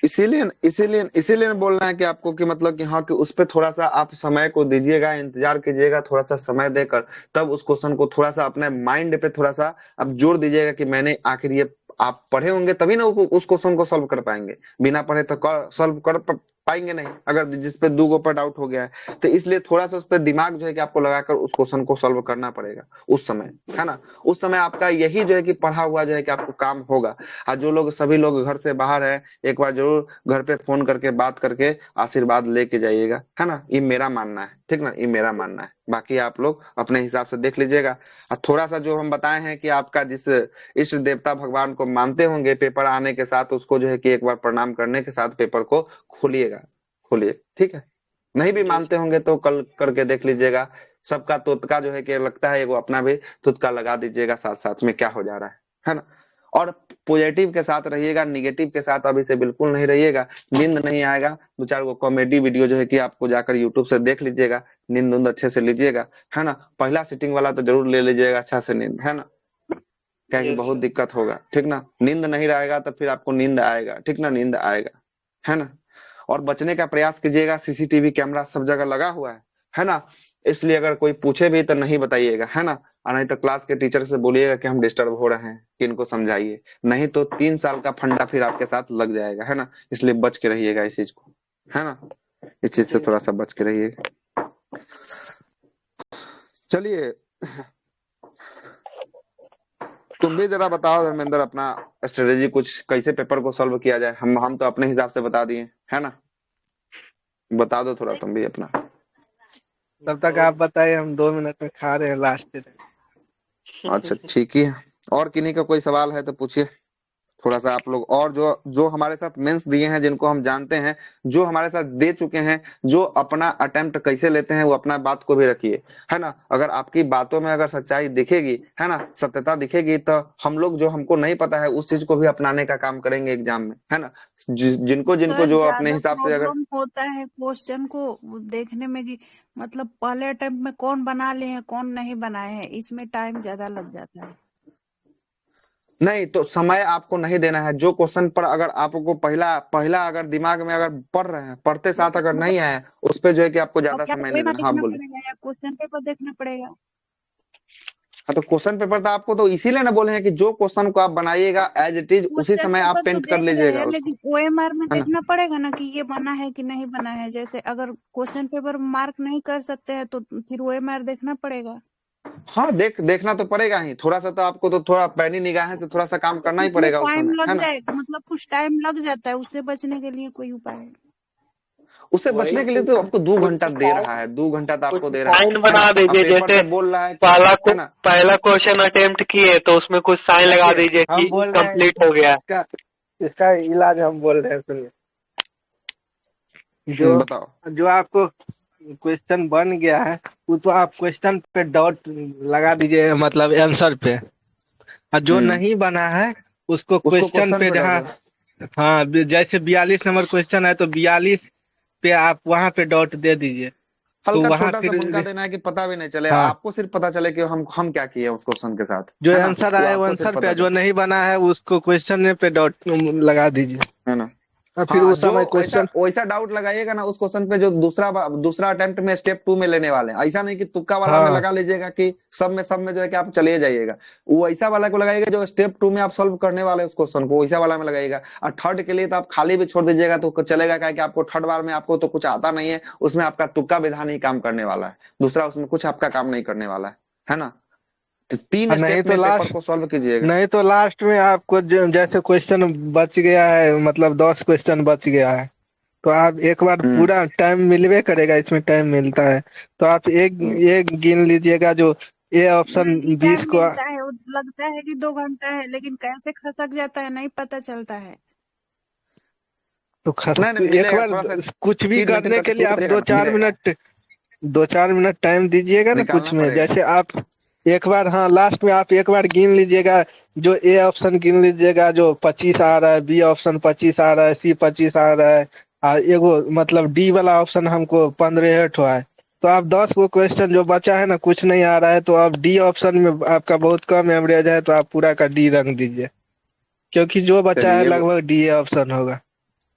इसीलिए बोल रहे हैं कि आपको कि मतलब कि हाँ कि उस पे थोड़ा सा आप समय को दीजिएगा, इंतजार कीजिएगा थोड़ा सा समय देकर, तब उस क्वेश्चन को थोड़ा सा अपने माइंड पे थोड़ा सा आप जोर दीजिएगा कि मैंने आखिर ये, आप पढ़े होंगे तभी ना उस क्वेश्चन को सॉल्व कर पाएंगे, बिना पढ़े तो सॉल्व कर पाएंगे नहीं, अगर जिस पे 2 पर डाउट हो गया है तो इसलिए थोड़ा सा उस पर दिमाग जो है कि आपको लगाकर उस क्वेश्चन को सॉल्व करना पड़ेगा उस समय, है ना। उस समय आपका यही जो है कि पढ़ा हुआ जो है कि आपको काम होगा। और जो लोग सभी लोग घर से बाहर है, एक बार जरूर घर पे फोन करके बात करके आशीर्वाद लेके जाइएगा, है ना, ये मेरा मानना है, ठीक ना, ये मेरा मानना है। बाकी आप लोग अपने हिसाब से देख लीजिएगा। और थोड़ा सा जो हम बताए हैं कि आपका जिस इष्ट देवता भगवान को मानते होंगे, पेपर आने के साथ उसको जो है कि एक बार प्रणाम करने के साथ पेपर को खोलिएगा, खोलिए, ठीक है। नहीं भी मानते होंगे तो कल करके देख लीजिएगा। सबका तोतका जो है कि लगता है, वो अपना भी तुतका लगा दीजिएगा साथ साथ में क्या हो जा रहा है ना। और पॉजिटिव के साथ रहिएगा, निगेटिव के साथ अभी से बिल्कुल नहीं रहिएगा। नींद नहीं आएगा, 2-4 वो कॉमेडी वीडियो जो है कि आपको जाकर यूट्यूब से देख लीजिएगा, नींद अच्छे से लीजिएगा, है ना। पहला सीटिंग वाला तो जरूर ले लीजिएगा अच्छा से नींद, है ना, क्या कि बहुत दिक्कत होगा, ठीक ना। नींद नहीं रहेगा तो फिर आपको नींद आएगा, ठीक ना, नींद आएगा, है ना। और बचने का प्रयास कीजिएगा, सीसीटीवी कैमरा सब जगह लगा हुआ है ना। इसलिए अगर कोई पूछे भी तो नहीं बताइएगा, है ना। और नहीं तो क्लास के टीचर से बोलिएगा कि हम डिस्टर्ब हो रहे हैं, कि इनको समझाइए, नहीं तो 3 साल का फंडा फिर आपके साथ लग जाएगा, है ना। इसलिए बच के रहिएगा इस चीज को, है ना, इस चीज से थोड़ा सा बच के रहिएगा। चलिए तुम भी जरा बताओ धर्मेंद्र, अपना स्ट्रेटेजी कुछ कैसे पेपर को सॉल्व किया जाए। हम तो अपने हिसाब से बता दिए, है ना। बता दो थोड़ा तुम भी अपना। तब तक आप बताइए, हम 2 मिनट में खा रहे हैं लास्ट में। अच्छा ठीक ही है। और किन्हीं का कोई सवाल है तो पूछिए। थोड़ा सा आप लोग और जो जो हमारे साथ मेंस दिए हैं, जिनको हम जानते हैं, जो हमारे साथ दे चुके हैं, जो अपना अटेम्प्ट कैसे लेते हैं, वो अपना बात को भी रखिए, है ना। अगर आपकी बातों में अगर सच्चाई दिखेगी, है ना, सत्यता दिखेगी, तो हम लोग जो हमको नहीं पता है उस चीज को भी अपनाने का काम करेंगे एग्जाम में, है ना। जिनको जिनको सर जो अपने ज्यादा हिसाब से अगर प्रॉब्लम होता है क्वेश्चन को देखने में कि मतलब पहले अटेम्प्ट में कौन बना लिए हैं कौन नहीं बनाए हैं, इसमें टाइम ज्यादा लग जाता है। नहीं तो समय आपको नहीं देना है। जो क्वेश्चन पर अगर आपको पहला पहला अगर दिमाग में अगर पढ़ रहे हैं, पढ़ते साथ जैसे अगर मतलब नहीं आए, उस पे जो है कि आपको अब ज्यादा क्या समय नहीं ओएमआर देना। हाँ देखना बोलिए। पड़ेगा या क्वेश्चन पेपर देखना पड़ेगा? हाँ तो क्वेश्चन पेपर तो आपको तो इसीलिए ना बोले हैं कि जो क्वेश्चन को आप बनाइएगा एज इट इज उसी क्वेश्चन समय आप पेपर तो पेंट कर देख रहे लीजिएगा हैं, उसको, लेकिन ओएमआर में है ना। देखना पड़ेगा ना कि ये बना है कि नहीं बना है। जैसे अगर क्वेश्चन पेपर मार्क नहीं कर सकते हैं तो फिर ओएमआर देखना पड़ेगा। हाँ देखना तो पड़ेगा ही, थोड़ा सा तो आपको तो थोड़ा पैनी निगाहें से थोड़ा सा काम तो करना ही उसमें पड़ेगा उस टाइम समय, लग है ना। जाए, मतलब कुछ टाइम लग जाता है, उससे बचने के लिए कोई उपाय है? उससे वही बचने के लिए तो आपको 2 घंटा कुछ दे रहा है, 2 घंटा तो कुछ आपको दे रहा साइन है बना ना। अब दीजिए। पेपर जैसे से बोल रहा है कि, है ना। पहला क्वेश्चन अटेम्प्ट किए तो उसमें कुछ साइन लगा देखिए दीजिए हम कि बोल रहे हैं कंप्लीट हो गया। इसका इसका इलाज हम बोल रहे हैं, सुनिए। जो बताओ। जो आपको क्वेश्चन बन गया है वो तो आप क्वेश्चन पे डॉट लगा दीजिए, मतलब आंसर पे। और जो नहीं बना है उसको उसको क्वेश्चन क्वेश्चन पे पे डाल जहाँ, दो। हाँ जैसे 42 नंबर क्वेश्चन है तो 42 पे आप वहाँ पे डॉट दे दीजिए, तो हल्का वहाँ छोटा सा मुनका फिर देना है कि पता भी नहीं चले, हाँ आपको सिर्फ पता चले कि हम क्या किए उस क्वेश्चन के साथ, जो है ना। आंसर वो आए वो आपको सिर्फ आंसर पे, पता जो चले, नहीं बना है उसको क्वेश्चन पे डॉट लगा दीजिए। है ना। और फिर हाँ उस जो समय वैसा क्वेश्चन, वैसा डाउट लगाइएगा ना उस क्वेश्चन पे जो दूसरा अटेम्प्ट में स्टेप 2 में लेने वाले हैं। ऐसा नहीं कि तुक्का वाला में हाँ लगा लीजिएगा कि सब में जो है कि आप चले जाइएगा। वो ऐसा वाला को लगाइएगा जो स्टेप 2 में आप सॉल्व करने वाले उस क्वेश्चन को, वैसा वाला में लगाइएगा। और थर्ड के लिए तो आप खाली भी छोड़ दीजिएगा तो चलेगा, क्या कि आपको थर्ड बार में आपको तो कुछ आता नहीं है, उसमें आपका तुक्का विधान ही काम करने वाला है, दूसरा उसमें कुछ आपका काम नहीं करने वाला है ना। तो 3 और स्टेप में पेपर को सॉल्व कीजिएगा। नहीं तो लास्ट में आपको जैसे क्वेश्चन बच गया है, मतलब 10 क्वेश्चन बच गया है, तो आप एक बार पूरा टाइम मिलवे करेगा, इसमें टाइम मिलता है तो आप एक एक गिन लीजिएगा जो ए ऑप्शन नहीं 20 टाइम को। मिलता है, वो लगता है कि 2 घंटा है, लेकिन कैसे खसक जाता है नहीं पता चलता है। तो नहीं एक मिलेगा, बार थोड़ा सा कुछ भी स्पीड मेंटेन करने करके के लिए शुरू आप करिएगा ना, मिलेगा, 2-4 मिनट टाइम दीजिएगा ना कुछ निकालना में। पड़ेगा। जैसे आप एक बार, हाँ लास्ट में आप एक बार गिन लीजिएगा, जो ए ऑप्शन गिन लीजिएगा जो 25 आ रहा है, बी ऑप्शन 25 आ रहा है, सी 25 आ रहा है, एगो मतलब डी वाला ऑप्शन हमको 15 ठो है। तो आप 10 गो क्वेश्चन जो बचा है ना, कुछ नहीं आ रहा है तो आप डी ऑप्शन में आपका बहुत कम एवरेज है तो आप पूरा का डी रंग दीजिए, क्योंकि जो बचा है चलिए लगभग डी ऑप्शन होगा,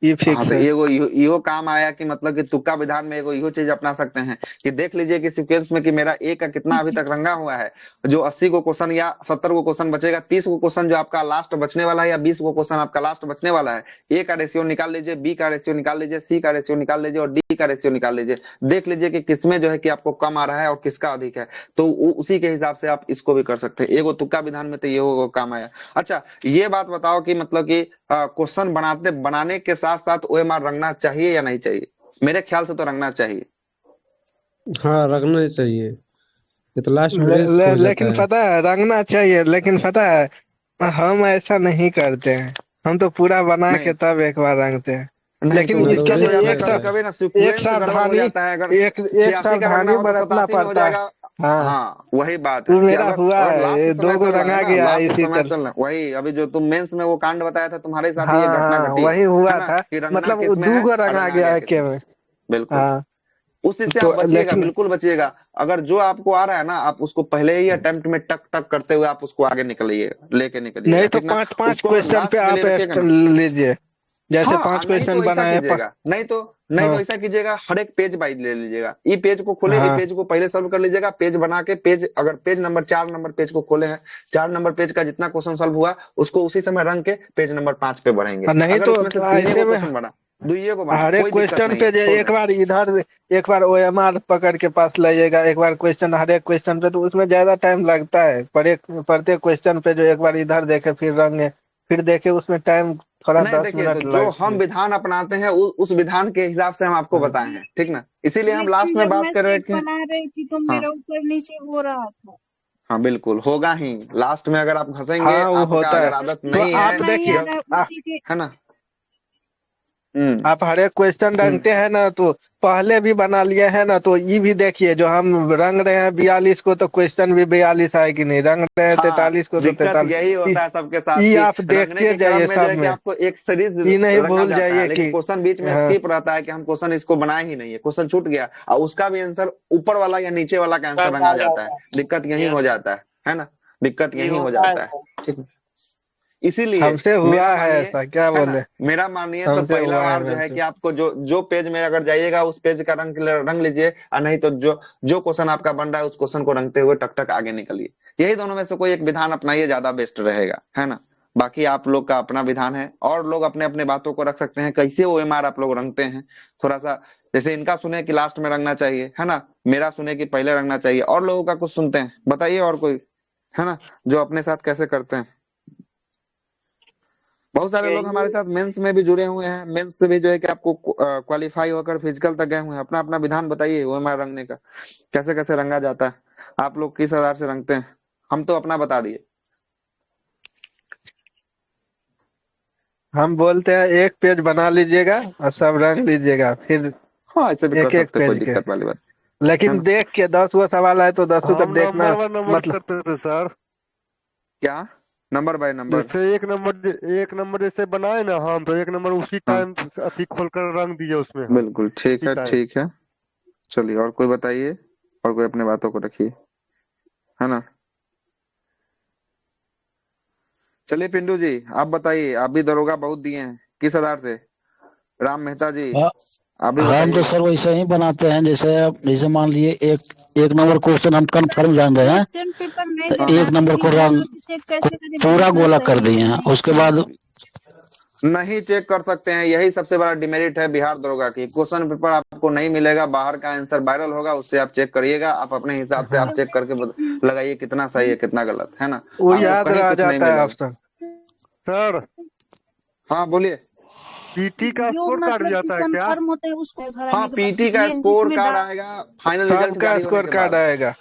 ये हाँ फिक्स तो है। एगो इहो काम आया कि मतलब कि तुक्का विधान में एगो इहो चीज अपना सकते हैं कि देख लीजिए कि सीक्वेंस में कि मेरा ए का कितना अभी तक रंगा हुआ है। जो 80 को क्वेश्चन या 70 को क्वेश्चन बचेगा, 30 को क्वेश्चन जो आपका लास्ट बचने वाला है या 20 को क्वेश्चन आपका लास्ट बचने वाला है, ए का रेशियो निकाल लीजिए, बी का रेशियो निकाल लीजिए, सी का रेशियो निकाल लीजिए और डी का रेशियो निकाल लीजिए। देख लीजिए कि किसमें जो है कि आपको कम आ रहा है और किसका अधिक है, तो उसी के हिसाब से आप इसको भी कर सकते हैं। एगो तुक्का विधान में तो ये काम आया। अच्छा ये बात बताओ कि मतलब कि क्वेश्चन बनाने के साथ साथ ओएमआर रंगना चाहिए या नहीं चाहिए? मेरे ख्याल से तो रंगना चाहिए। हाँ रखना ही चाहिए, ये तो लास्ट में रेस हो जाता लेकिन है। पता है रंगना चाहिए, लेकिन पता है हम ऐसा नहीं करते हैं, हम तो पूरा बना के तब एक बार रंगते हैं। नहीं लेकिन तो इसके जो है लिए ना कभी कभी ना सीक्वेंस गड़बड़ हो जाता है। अगर एक 86 का रंगना सावधानी हो तो बरतना 87 में हो पड़ता है। जाएगा। हाँ हाँ वही बात वो है कि मेरा अगर हुआ अगर है, लास्ट ये समय 2 गो चल रहा रंगा है ना, गया लास्ट इसी समय तरह। चल रहा है, वही अभी जो तुम मेंस में वो कांड बताया था तुम्हारे साथ ही ये हाँ घटना हाँ घटी वही है हुआ ना, था, कि रंगना मतलब वो किसमें 2 है गो और रंगा रंगा गया गया है के किसमें। में। बिल्कुल हाँ उसी से तो आप बचिएगा, लेकिन बिल्कुल बचिएगा। अगर जो आपको आ रहा है ना आप उसको पहले ही अटेम्प्ट में टक टक करते हुए आप उसको आगे निकलिएगा, लेके निकलिएगा, नहीं तो ठीक ना। 5-5 उसको क्वेश्चन पे लास्ट के लिए आप रखिएगा ना। लीजिए, जैसे 5 हाँ नहीं क्वेश्चन तो ऐसा बनाए कीजिएगा, नहीं तो हाँ ऐसा कीजिएगा, हर एक पेज वाइज ले लीजिएगा। ई पेज को खोले, ई हाँ पेज को पहले सॉल्व कर लीजिएगा, पेज बना के पेज अगर पेज नंबर 4 नंबर पेज को खोले हैं, 4 नंबर पेज का जितना क्वेश्चन सॉल्व हुआ उसको उसी समय रंग के पेज नंबर 5 पे बढ़ेंगे। नहीं अगर तो उसमें से 3 ऐसे को में क्वेश्चन बना, 2 को बना, हर एक कोई दिक्कत क्वेश्चन नहीं पे है, छोड़ एक दें। बार इधर, एक बार ओएमआर पकड़ के पास लाइएगा, एक बार क्वेश्चन हर एक क्वेश्चन पे, तो उसमें ज्यादा टाइम लगता है। प्रत्येक क्वेश्चन पे जो एक बार इधर देखे फिर रंगे फिर देखे, उसमें टाइम थोड़ा नहीं 10 देखिए, तो मिनट जो लग। हम विधान अपनाते हैं उस विधान के हिसाब से हम आपको हाँ बताए हैं, ठीक ना। इसीलिए हम एक लास्ट चीज में जब बात मैं कर रहे सेट हैं कि बना रही थी तो हाँ मेरा ऊपर नीचे हो रहा था। हाँ बिल्कुल होगा ही, लास्ट में अगर आप घसेंगे, हाँ वो आपका होता है। अगर आदत तो नहीं आप है देखिए नहीं आ रहा है उसी के है ना। आप हर एक क्वेश्चन रंगते हैं ना, तो पहले भी बना लिए हैं ना, तो ये भी देखिए जो हम रंग रहे हैं 42 को, तो क्वेश्चन भी 42 है कि नहीं, रंग रहे हैं हाँ 43 को तो दिक्कत 43। यही होता है सबके साथ ये कि आप रंगने देखते के क्रम जाइए में जो सब है कि में, आपको एक सीरीज ये नहीं रंगा भूल जाता है, जाइए लेकिन कि क्वेश्चन बीच में हाँ स्किप रहता है कि हम क्वेश्चन इसको बनाए ही नहीं है, क्वेश्चन छूट गया और उसका भी आंसर ऊपर वाला या नीचे वाला का आंसर रंग रंगा आ जाता है। जाता है। दिक्कत यही यस हो सर, जाता है ना, दिक्कत ये यही हो होता है जाता है। सर। ठीक है, इसीलिए हमसे मेरा हुआ है मानिए, ऐसा, क्या है ना, बोले, मेरा मानिए तो हमसे पहला हुआ है बार जो मेरे है से। कि आपको जो जो पेज में अगर जाइएगा उस पेज का रंग रंग लीजिए, और नहीं तो जो जो क्वेश्चन आपका बन रहा है उस क्वेश्चन को रंगते हुए टक टक आगे निकलिए। यही दोनों में से कोई एक विधान अपनाइए, ज्यादा बेस्ट रहेगा, है ना। बाकी आप लोग का अपना विधान है, और लोग अपने अपने बातों को रख सकते हैं कैसे ओएमआर आप लोग रंगते हैं। थोड़ा सा जैसे इनका सुने कि लास्ट में रंगना चाहिए, है ना, मेरा सुने कि पहले रंगना चाहिए, और लोगों का कुछ सुनते हैं, बताइए और कोई, है ना, जो अपने साथ कैसे करते हैं। बहुत सारे लोग हमारे यही साथ मेंस में भी जुड़े हुए हैं, मेंस से भी जो है कि आपको क्वालिफाई होकर फिजिकल तक गए हुए हैं। अपना अपना विधान बताइए ओएमआर रंगने का, कैसे कैसे रंगा जाता है, आप लोग किस आधार से रंगते हैं। हम तो अपना बता दिए। हम बोलते हैं एक पेज बना लीजिएगा और सब रंग लीजिएगा, फिर हाँ ऐसे भी कर एक एक सकते हैं, कोई पेज के, दिक्कत वाली बात, है लेकिन ना। देख के 10 गो सवाल आए तो 10 का हम देखना, नंबर बाय नंबर मतलब करते थे सर। क्या नंबर बाय नंबर। जैसे एक नंबर जैसे बनाए ना हम, तो एक नंबर उसी हाँ टाइम अथी खोलकर रंग दिए उसमें हम, बिल्कुल ठीक उसी है, टाइम। ठीक है। चलिए और कोई बताइए, और कोई अपने बातों को रखिए, है ना। चलिए पिंटू जी आप बताइए, आप भी दरोगा बहुत दिए हैं, किस आधार से। राम मेहता जी आप भी हम तो बताइए। सर वैसे ही बनाते हैं, जैसे जैसे मान लिए एक नंबर क्वेश्चन हम कंफर्म जान रहे हैं, क्वेश्चन पेपर नहीं तो देना एक है तो नंबर को फिर रंग चेक कैसे करें कि पूरा कितना गोला कर सही दिए है हैं, नहीं उसके सही बाद है। नहीं चेक कर सकते हैं, यही सबसे बड़ा डिमेरिट है बिहार दरोगा की। क्वेश्चन पेपर आपको नहीं मिलेगा, बाहर का आंसर वायरल होगा, उससे आप चेक करिएगा, आप अपने हिसाब से हाँ आप चेक करके लगाइए कितना सही है कितना गलत, है ना। वो आपको याद कहीं रह कुछ नहीं जाता है मिलेगा। ऑप्शन। सर हाँ बोलिए। पीटी का जो स्कोर कार्ड भी मतलब कि आता है क्या? कंफर्म होता है उसको घर हाँ आने के बाद पीटी का ये स्कोर इसमें कार्ड डाल। आएगा फाइनल रिजल्ट सबका जारी होने स्कोर के कार्ड बाद। आएगा।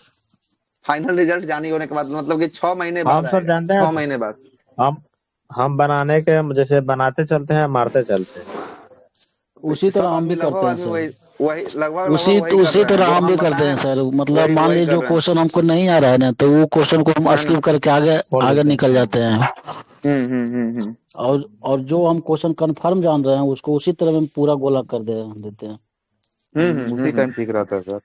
फाइनल रिजल्ट जारी होने के बाद मतलब कि 6 महीने हम बाद सर आएगा, जानते 6 हैं, महीने बाद। हम हम बनाने के जैसे बनाते चलते हैं मारते चलते हैं। उसी तरह सब हम आदमी भी लगभग करते हैं आदमी सर। वही वही लगभग लगभग उसी वही कर उसी रहे हैं तरह जो हम भी हम करते हैं बताएं, सर। मतलब वही मान वही लीजिए कर जो रहे हैं, क्वेश्चन हमको नहीं आ रहा है ना, तो वो क्वेश्चन को हम है ना। स्किप करके आगे छोड़ आगे देते हैं। निकल जाते हैं। हम्म। और जो हम क्वेश्चन कंफर्म जान रहे हैं उसको उसी तरह हम पूरा गोला कर देते हैं। उसी टाइम ठीक रहता है सर।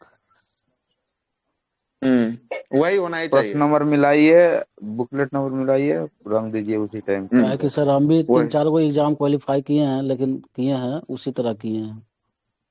वही होना ही फर्स्ट चाहिए। नंबर मिलाइए, बुकलेट नंबर मिलाइए, रंग दीजिए उसी टाइम। क्या है कि सर हम भी वही 3-4 गो एग्जाम क्वालिफाई किए हैं, लेकिन किए हैं उसी तरह किए हैं,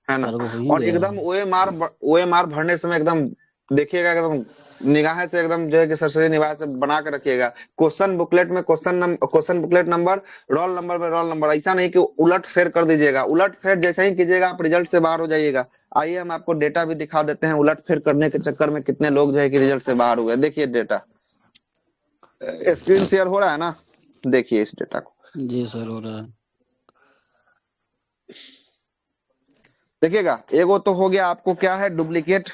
है ना। 4 गो हो ही और गया एकदम है। ओएमआर भरने समय एकदम देखिएगा, एकदम निगाह से एकदम जो है कि सरसरी निगाह से बना के रखिएगा। क्वेश्चन बुकलेट में question booklet number, roll number में रोल नंबर, ऐसा नहीं कि उलट फेर कर दीजिएगा। उलट फेर जैसे ही कीजिएगा आप रिजल्ट से बाहर हो जाइएगा। आइए हम आपको डेटा भी दिखा देते हैं, उलट फेर करने के चक्कर में कितने लोग जो है कि रिजल्ट से बाहर हुए। देखिए डेटा स्क्रीन शेयर हो रहा है ना, देखिए इस डेटा को, जी सर हो रहा है। देखिएगा। एगो तो हो गया आपको क्या है, डुप्लीकेट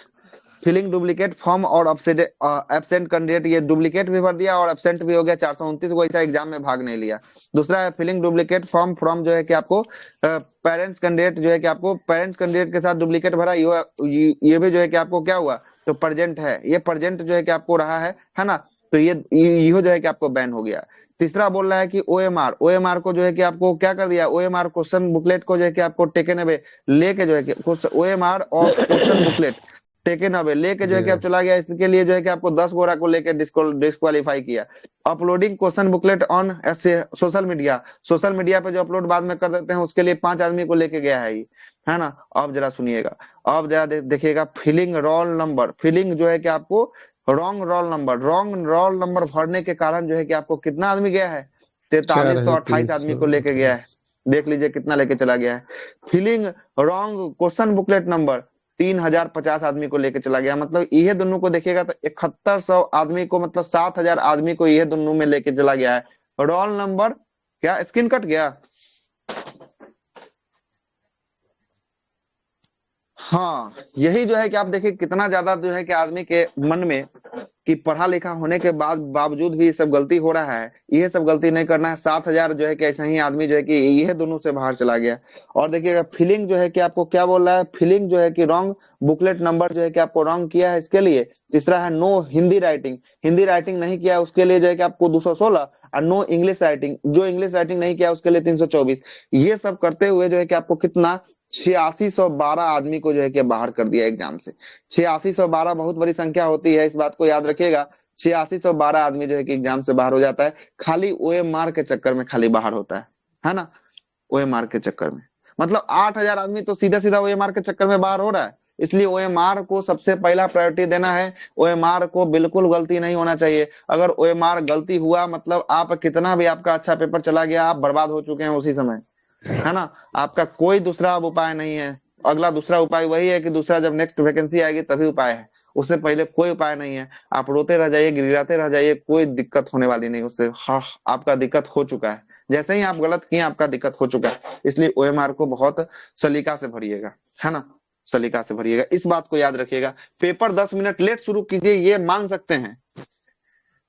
फिलिंग डुप्लीकेट फॉर्म और एब्सेंट कैंडिडेट, ये डुप्लीकेट भी भर दिया और एब्सेंट भी हो गया। 429 को ऐसा एग्जाम में भाग नहीं लिया। दूसरा है फिलिंग डुप्लीकेट फॉर्म फ्रॉम, जो है कि आपको पेरेंट्स कैंडिडेट, जो है कि आपको पेरेंट्स कैंडिडेट के साथ डुप्लीकेट भरा, ये भी जो है कि आपको क्या हुआ, तो प्रेजेंट है, ये प्रेजेंट जो है कि आपको रहा है ना, तो ये जो है कि आपको बैन हो गया। तीसरा बोल रहा है कि ओएमआर को जो है कि आपको क्या कर दिया, ओएमआर क्वेश्चन बुकलेट को जो है कि आपको टेकन अवे लेके, जो है कि ओएमआर और क्वेश्चन बुकलेट टेकन अवे लेके जो है कि आप चला गया। इसके लिए जो है कि आपको 10 गोरा को लेके डिस्क्वालीफाई किया। Uploading question booklet on social media पे जो अपलोड बाद में कर देते हैं, उसके लिए 5 आदमी को लेके गया है ना। अब जरा सुनिएगा, अब जरा देखिएगा, फिलिंग रोल नंबर, फिलिंग जो है कि आपको रॉन्ग रोल नंबर भरने के कारण जो है कि आपको कितना आदमी गया है, 4328 आदमी को लेके गया है। देख लीजिए कितना लेके चला गया है। Filling wrong question booklet number 3050 आदमी को लेके चला गया। मतलब ये दोनों को देखिएगा तो 7100 आदमी को, मतलब 7000 आदमी को ये दोनों में लेके चला गया है। रोल नंबर क्या स्क्रीन कट गया? हाँ यही जो है कि आप देखिए कितना ज्यादा जो है कि आदमी के मन में कि पढ़ा लिखा होने के बाद बावजूद भी ये सब गलती हो रहा है, ये सब गलती नहीं करना है। 7,000 जो है कि ऐसा ही आदमी जो है कि ये दोनों से बाहर चला गया। और देखिएगा फिलिंग जो है कि आपको क्या बोल रहा है, फिलिंग जो है कि रॉन्ग, बुकलेट नंबर जो है कि आपको रॉन्ग किया है इसके लिए। तीसरा है no Hindi writing, Hindi writing नहीं किया उसके लिए जो है कि आपको 216, और नो इंग्लिश राइटिंग, जो इंग्लिश राइटिंग नहीं किया उसके लिए 324। ये सब करते हुए जो है कि आपको कितना 8612 आदमी को जो है कि बाहर कर दिया एग्जाम से। 8612 बहुत बड़ी संख्या होती है, इस बात को याद रखिएगा। 8612 आदमी जो है कि एग्जाम से बाहर हो जाता है, खाली ओएमआर के चक्कर में खाली बाहर होता है ना, ओएमआर के चक्कर में। मतलब 8000 आदमी तो सीधा सीधा ओएमआर के चक्कर में बाहर हो रहा है। इसलिए ओएमआर को सबसे पहला प्रायोरिटी देना है। ओएमआर को बिल्कुल गलती नहीं होना चाहिए। अगर ओएमआर गलती हुआ मतलब आप कितना भी आपका अच्छा पेपर चला गया, आप बर्बाद हो चुके हैं उसी समय, है ना। आपका कोई दूसरा अब उपाय नहीं है। अगला दूसरा उपाय वही है कि दूसरा जब नेक्स्ट वैकेंसी आएगी तभी उपाय है, उससे पहले कोई उपाय नहीं है। आप रोते रह जाइए, गिड़गिड़ाते रह जाइए, कोई दिक्कत होने वाली नहीं उससे। हाँ, आपका दिक्कत हो चुका है, जैसे ही आप गलत किए आपका दिक्कत हो चुका है। इसलिए ओएमआर को बहुत सलीका से भरिएगा, है ना, सलीका से भरिएगा। इस बात को याद रखिएगा। पेपर 10 मिनट लेट शुरू कीजिए, ये मान सकते हैं।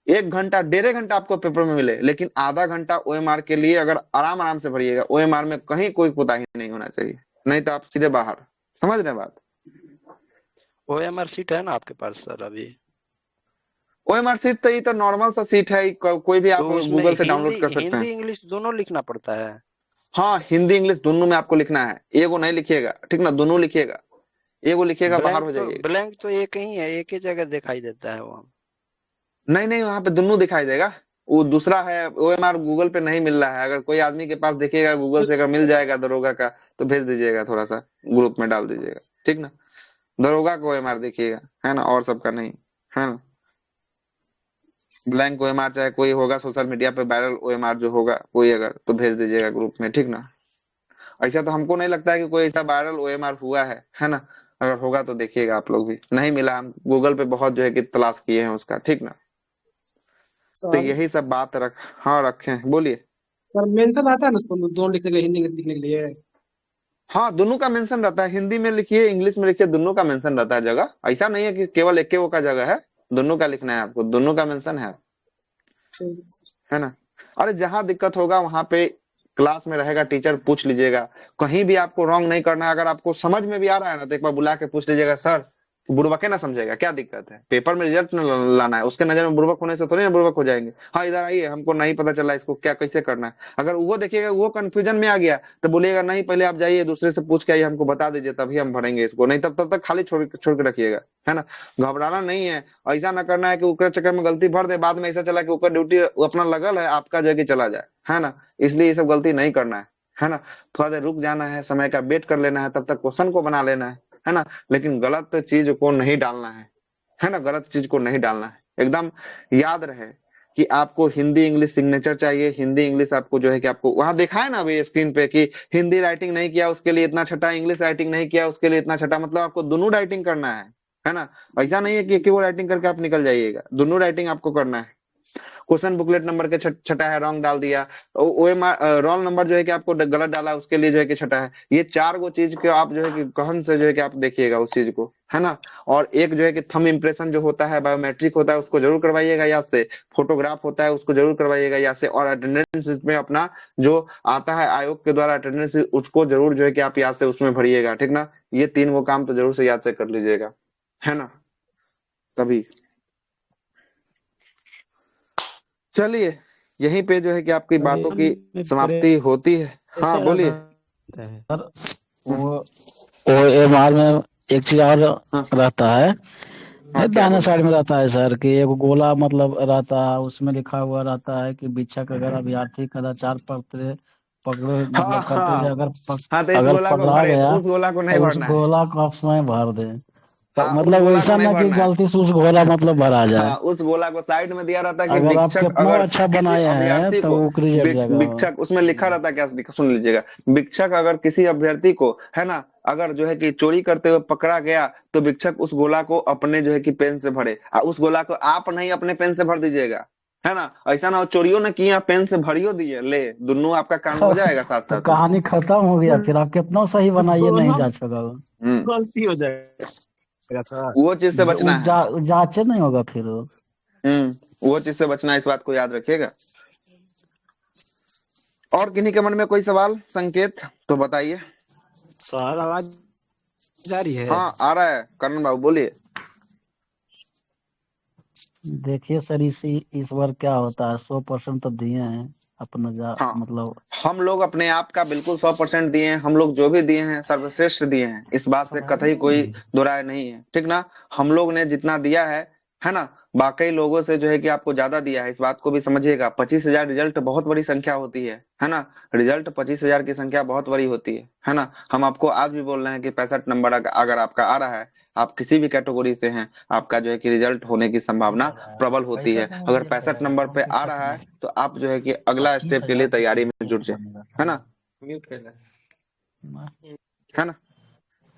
1 घंटा 1.5 घंटा आपको पेपर में मिले, लेकिन आधा घंटा ओएमआर के लिए अगर आराम आराम से भरिएगा। ओएमआर में कहीं कोई कोताही नहीं होना चाहिए, नहीं तो आप सीधे बाहर। समझ रहे हैं बात। ओएमआर सीट है ना आपके पास सर अभी? ओएमआर सीट तो ये तो नॉर्मल सा सीट है, कोई भी आप तो उसमें गूगल से डाउनलोड कर सकते हिंदी हैं। इंग्लिश दोनों लिखना पड़ता है? हाँ, हिंदी इंग्लिश दोनों में आपको लिखना है, एगो नहीं लिखिएगा, ठीक ना, दोनों लिखिएगा। एगो लिखिएगा बाहर हो जाइएगा। ब्लैंक तो एक ही है, एक ही जगह दिखाई देता है वो। नहीं, वहां पे दोनों दिखाई देगा। वो दूसरा है ओएमआर गूगल पे नहीं मिल रहा है। अगर कोई आदमी के पास देखिएगा गूगल से, अगर मिल जाएगा दरोगा का तो भेज दीजिएगा, थोड़ा सा ग्रुप में डाल दीजिएगा, ठीक ना। दरोगा को ओएमआर देखिएगा, है ना, और सबका नहीं, है ना। ब्लैंक ओएमआर चाहे कोई होगा सोशल मीडिया पे वायरल ओएमआर जो होगा कोई अगर, तो भेज दीजिएगा ग्रुप में, ठीक ना। ऐसा तो हमको नहीं लगता है कि कोई ऐसा वायरल ओएमआर हुआ है ना। अगर होगा तो देखिएगा आप लोग भी। नहीं मिला, हम गूगल पे बहुत जो है कि तलाश किए हैं उसका, ठीक ना। तो यही सब बात हाँ रखे, बोलिए सर। मेंशन आता है ना उसको दोनों लिखने के लिए, हिंदी इंग्लिश लिखने के लिए? हाँ, दोनों का मेंशन रहता है। हिंदी में लिखिए, इंग्लिश में लिखिए, दोनों का मेंशन रहता है जगह। ऐसा नहीं है कि केवल एक वो का जगह है, दोनों का लिखना है आपको, दोनों का मेंशन है ना। अरे जहां दिक्कत होगा वहां पे क्लास में रहेगा टीचर, पूछ लीजिएगा। कहीं भी आपको रॉन्ग नहीं करना है। अगर आपको समझ में भी आ रहा है ना तो एक बार बुला के पूछ लीजिएगा, सर बुड़बक ना समझेगा, क्या दिक्कत है, पेपर में रिजल्ट लाना है। उसके नजर में बुड़बक होने से थोड़ी ना बुड़बक हो जाएंगे। हाँ इधर आइए, हमको नहीं पता चला इसको क्या कैसे करना है। अगर वो देखिएगा वो कंफ्यूजन में आ गया तो बोलिएगा नहीं, पहले आप जाइए दूसरे से पूछ के आइए, हमको बता दीजिए, तभी हम भरेंगे इसको। नहीं तब तक खाली छोड़ के रखिएगा, है ना। घबराना नहीं है, ऐसा ना करना है कि ऊपर चक्कर में गलती भर दे, बाद में ऐसा चला कि ऊपर ड्यूटी अपना लगल है, आपका जगह चला जाए, है ना। इसलिए ये सब गलती नहीं करना है ना। थोड़ा देर रुक जाना है, समय का वेट कर लेना है, तब तक क्वेश्चन को बना लेना है ना। लेकिन गलत चीज को नहीं डालना है ना, गलत चीज को नहीं डालना है। एकदम याद रहे कि आपको हिंदी इंग्लिश सिग्नेचर चाहिए। हिंदी इंग्लिश आपको जो है कि आपको वहां देखा है ना अभी स्क्रीन पे कि हिंदी राइटिंग नहीं किया उसके लिए इतना छठा, इंग्लिश राइटिंग नहीं किया उसके लिए इतना छठा। मतलब आपको दोनों राइटिंग करना है ना। ऐसा नहीं है कि एक ही वो राइटिंग करके आप निकल जाइएगा, दोनों राइटिंग आपको करना है। क्वेश्चन बुकलेट नंबर के छठा है, रॉन्ग डाल दिया। ओएमआर रोल नंबर जो है कि आपको गलत डाला, उसके लिए जो है कि छठा है। ये 4 गो चीज के आप जो है कि गहन से जो है कि आप देखिएगा उस चीज को, है ना। और एक जो है कि थंब इम्प्रेशन जो होता है, बायोमेट्रिक होता है, उसको जरूर करवाइएगा याद से। फोटोग्राफ होता है उसको जरूर करवाइएगा याद से। और अटेंडेंस में अपना जो आता है आयोग के द्वारा अटेंडेंस, उसको जरूर जो है कि आप याद से उसमें भरिएगा, ठीक ना। ये 3 गो काम तो जरूर से याद से कर लीजिएगा, है ना। तभी चलिए यहीं पे जो है कि आपकी बातों की समाप्ति होती है। हाँ बोलिए सर। वो ओएमआर में एक चीज और रहता है, दाहिने साइड में रहता है सर, कि एक गोला मतलब रहता है, उसमें लिखा हुआ रहता है कि शिक्षक अगर अभ्यर्थी कदाचार पकड़े मतलब करते हुए अगर पकड़ा गया उस गोला को नहीं तो उस भरना है। गोला को उसमें भर दे। हाँ, मतलब ऐसा ना कि गलती से उस गोला मतलब भरा जाए। हाँ, उस गोला को साइड में दिया रहता है कि अगर आप भिक्षक कितना अगर अच्छा किसी बनाए हैं अभ्यर्थी तो को वो रिजल्ट जाएगा। भिक्षक उसमें लिखा रहता है, क्या सुन लीजिएगा, भिक्षक अगर किसी अभ्यर्थी को, है ना, अगर जो है कि चोरी करते हुए पकड़ा गया तो भिक्षक उस गोला को अपने जो है कि पेन से भरे। उस गोला को आप नहीं अपने पेन से भर दीजिएगा, है ना। ऐसा ना हो चोरियों ने किया पेन से भरियो दिए, ले दोनों आपका काम हो जाएगा साथ साथ। कहानी खत्म हो गया, फिर आप कितना सही बनाइए नहीं जांच होगा, गलती हो जाएगा। वो चीज से बचना है, जांच नहीं होगा फिर। वो चीज से बचना, इस बात को याद रखिएगा। और किन्हीं के मन में कोई सवाल संकेत तो बताइए। सर आवाज जा रही है? हाँ आ रहा है, करण बाबू बोलिए। देखिए सर, इस बार क्या होता है, 100% तो दिए हैं अपना हाँ, मतलब हम लोग अपने आप का बिल्कुल 100% दिए हैं। हम लोग जो भी दिए हैं सर्वश्रेष्ठ दिए हैं, इस बात से कतई कोई दो राय नहीं है, ठीक ना। हम लोग ने जितना दिया है ना, बाकी लोगों से जो है कि आपको ज्यादा दिया है, इस बात को भी समझिएगा। 25,000 रिजल्ट बहुत बड़ी संख्या होती है ना। रिजल्ट 25,000 की संख्या बहुत बड़ी होती है ना। हम आपको आज भी बोल रहे हैं कि 65 नंबर अगर आपका आ रहा है, आप किसी भी कैटेगरी से हैं, आपका जो है कि रिजल्ट होने की संभावना प्रबल होती है। अगर 65 नंबर पे आ रहा है तो आप जो है कि अगला स्टेप के लिए तैयारी में जुट जाए, है ना। है ना,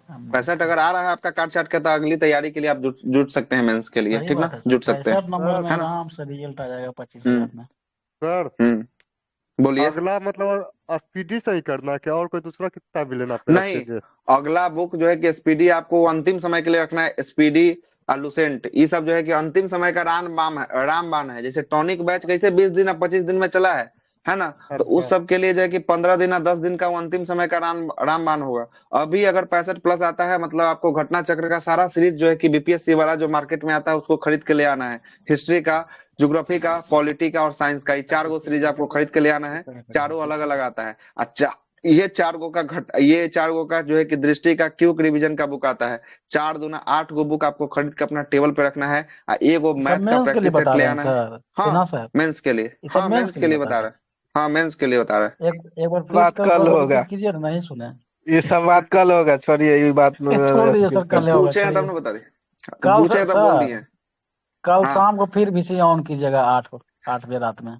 65 अगर आ रहा है आपका काट छाट के, तो अगली तैयारी के लिए आप जुट सकते हैं, मेंस के लिए, ठीक ना, जुट सकते हैं। 65 नंबर में है ना, आराम से रिजल्ट आ जाएगा 25,000 में। सर बोलिए। अगला मतलब स्पीडी से ही करना है क्या, और कोई दूसरा कितना भी लेना पड़ेगा? नहीं, अगला बुक जो है कि स्पीडी आपको अंतिम समय के लिए रखना है। स्पीडी और लुसेंट, ये सब जो है कि अंतिम समय का रामबाण है। जैसे टॉनिक बैच कैसे 20 दिन या 25 दिन में चला है ना, तो उस सब के लिए जो है कि 15 दिन या 10 दिन का वो अंतिम समय का रामबाण होगा। अभी अगर 65 प्लस आता है, मतलब आपको घटना चक्र का सारा सीरीज जो है कि बीपीएससी वाला जो मार्केट में आता है उसको खरीद के ले आना है। हिस्ट्री का, ज्योग्राफी का, पॉलिटी का और साइंस का, ये 4 गो सीरीज आपको खरीद के ले आना है। चारों अलग अलग आता है। अच्छा, ये 4 गो का जो है कि दृष्टि का क्यूक रिवीजन का बुक आता है। 4 दूना 8 गो बुक आपको खरीद के अपना टेबल पे रखना है। एक गो मैथ का प्रैक्टिस सेट ले आना है। हाँ, मेंस के लिए, हाँ मेंस के लिए बता रहा है। हाँ, मेंस के लिए बता रहा है। एक बार बात कल होगा, कीजिए, नहीं सुने। ये सब बात कल होगा, छोड़िए ये बात। छोड़ दीजिए सर, कल होगा। पूछे तब ना बता दी, कल पूछे तब बोल दिए। कल शाम को फिर VC ऑन कीजिएगा 8 बजे रात में।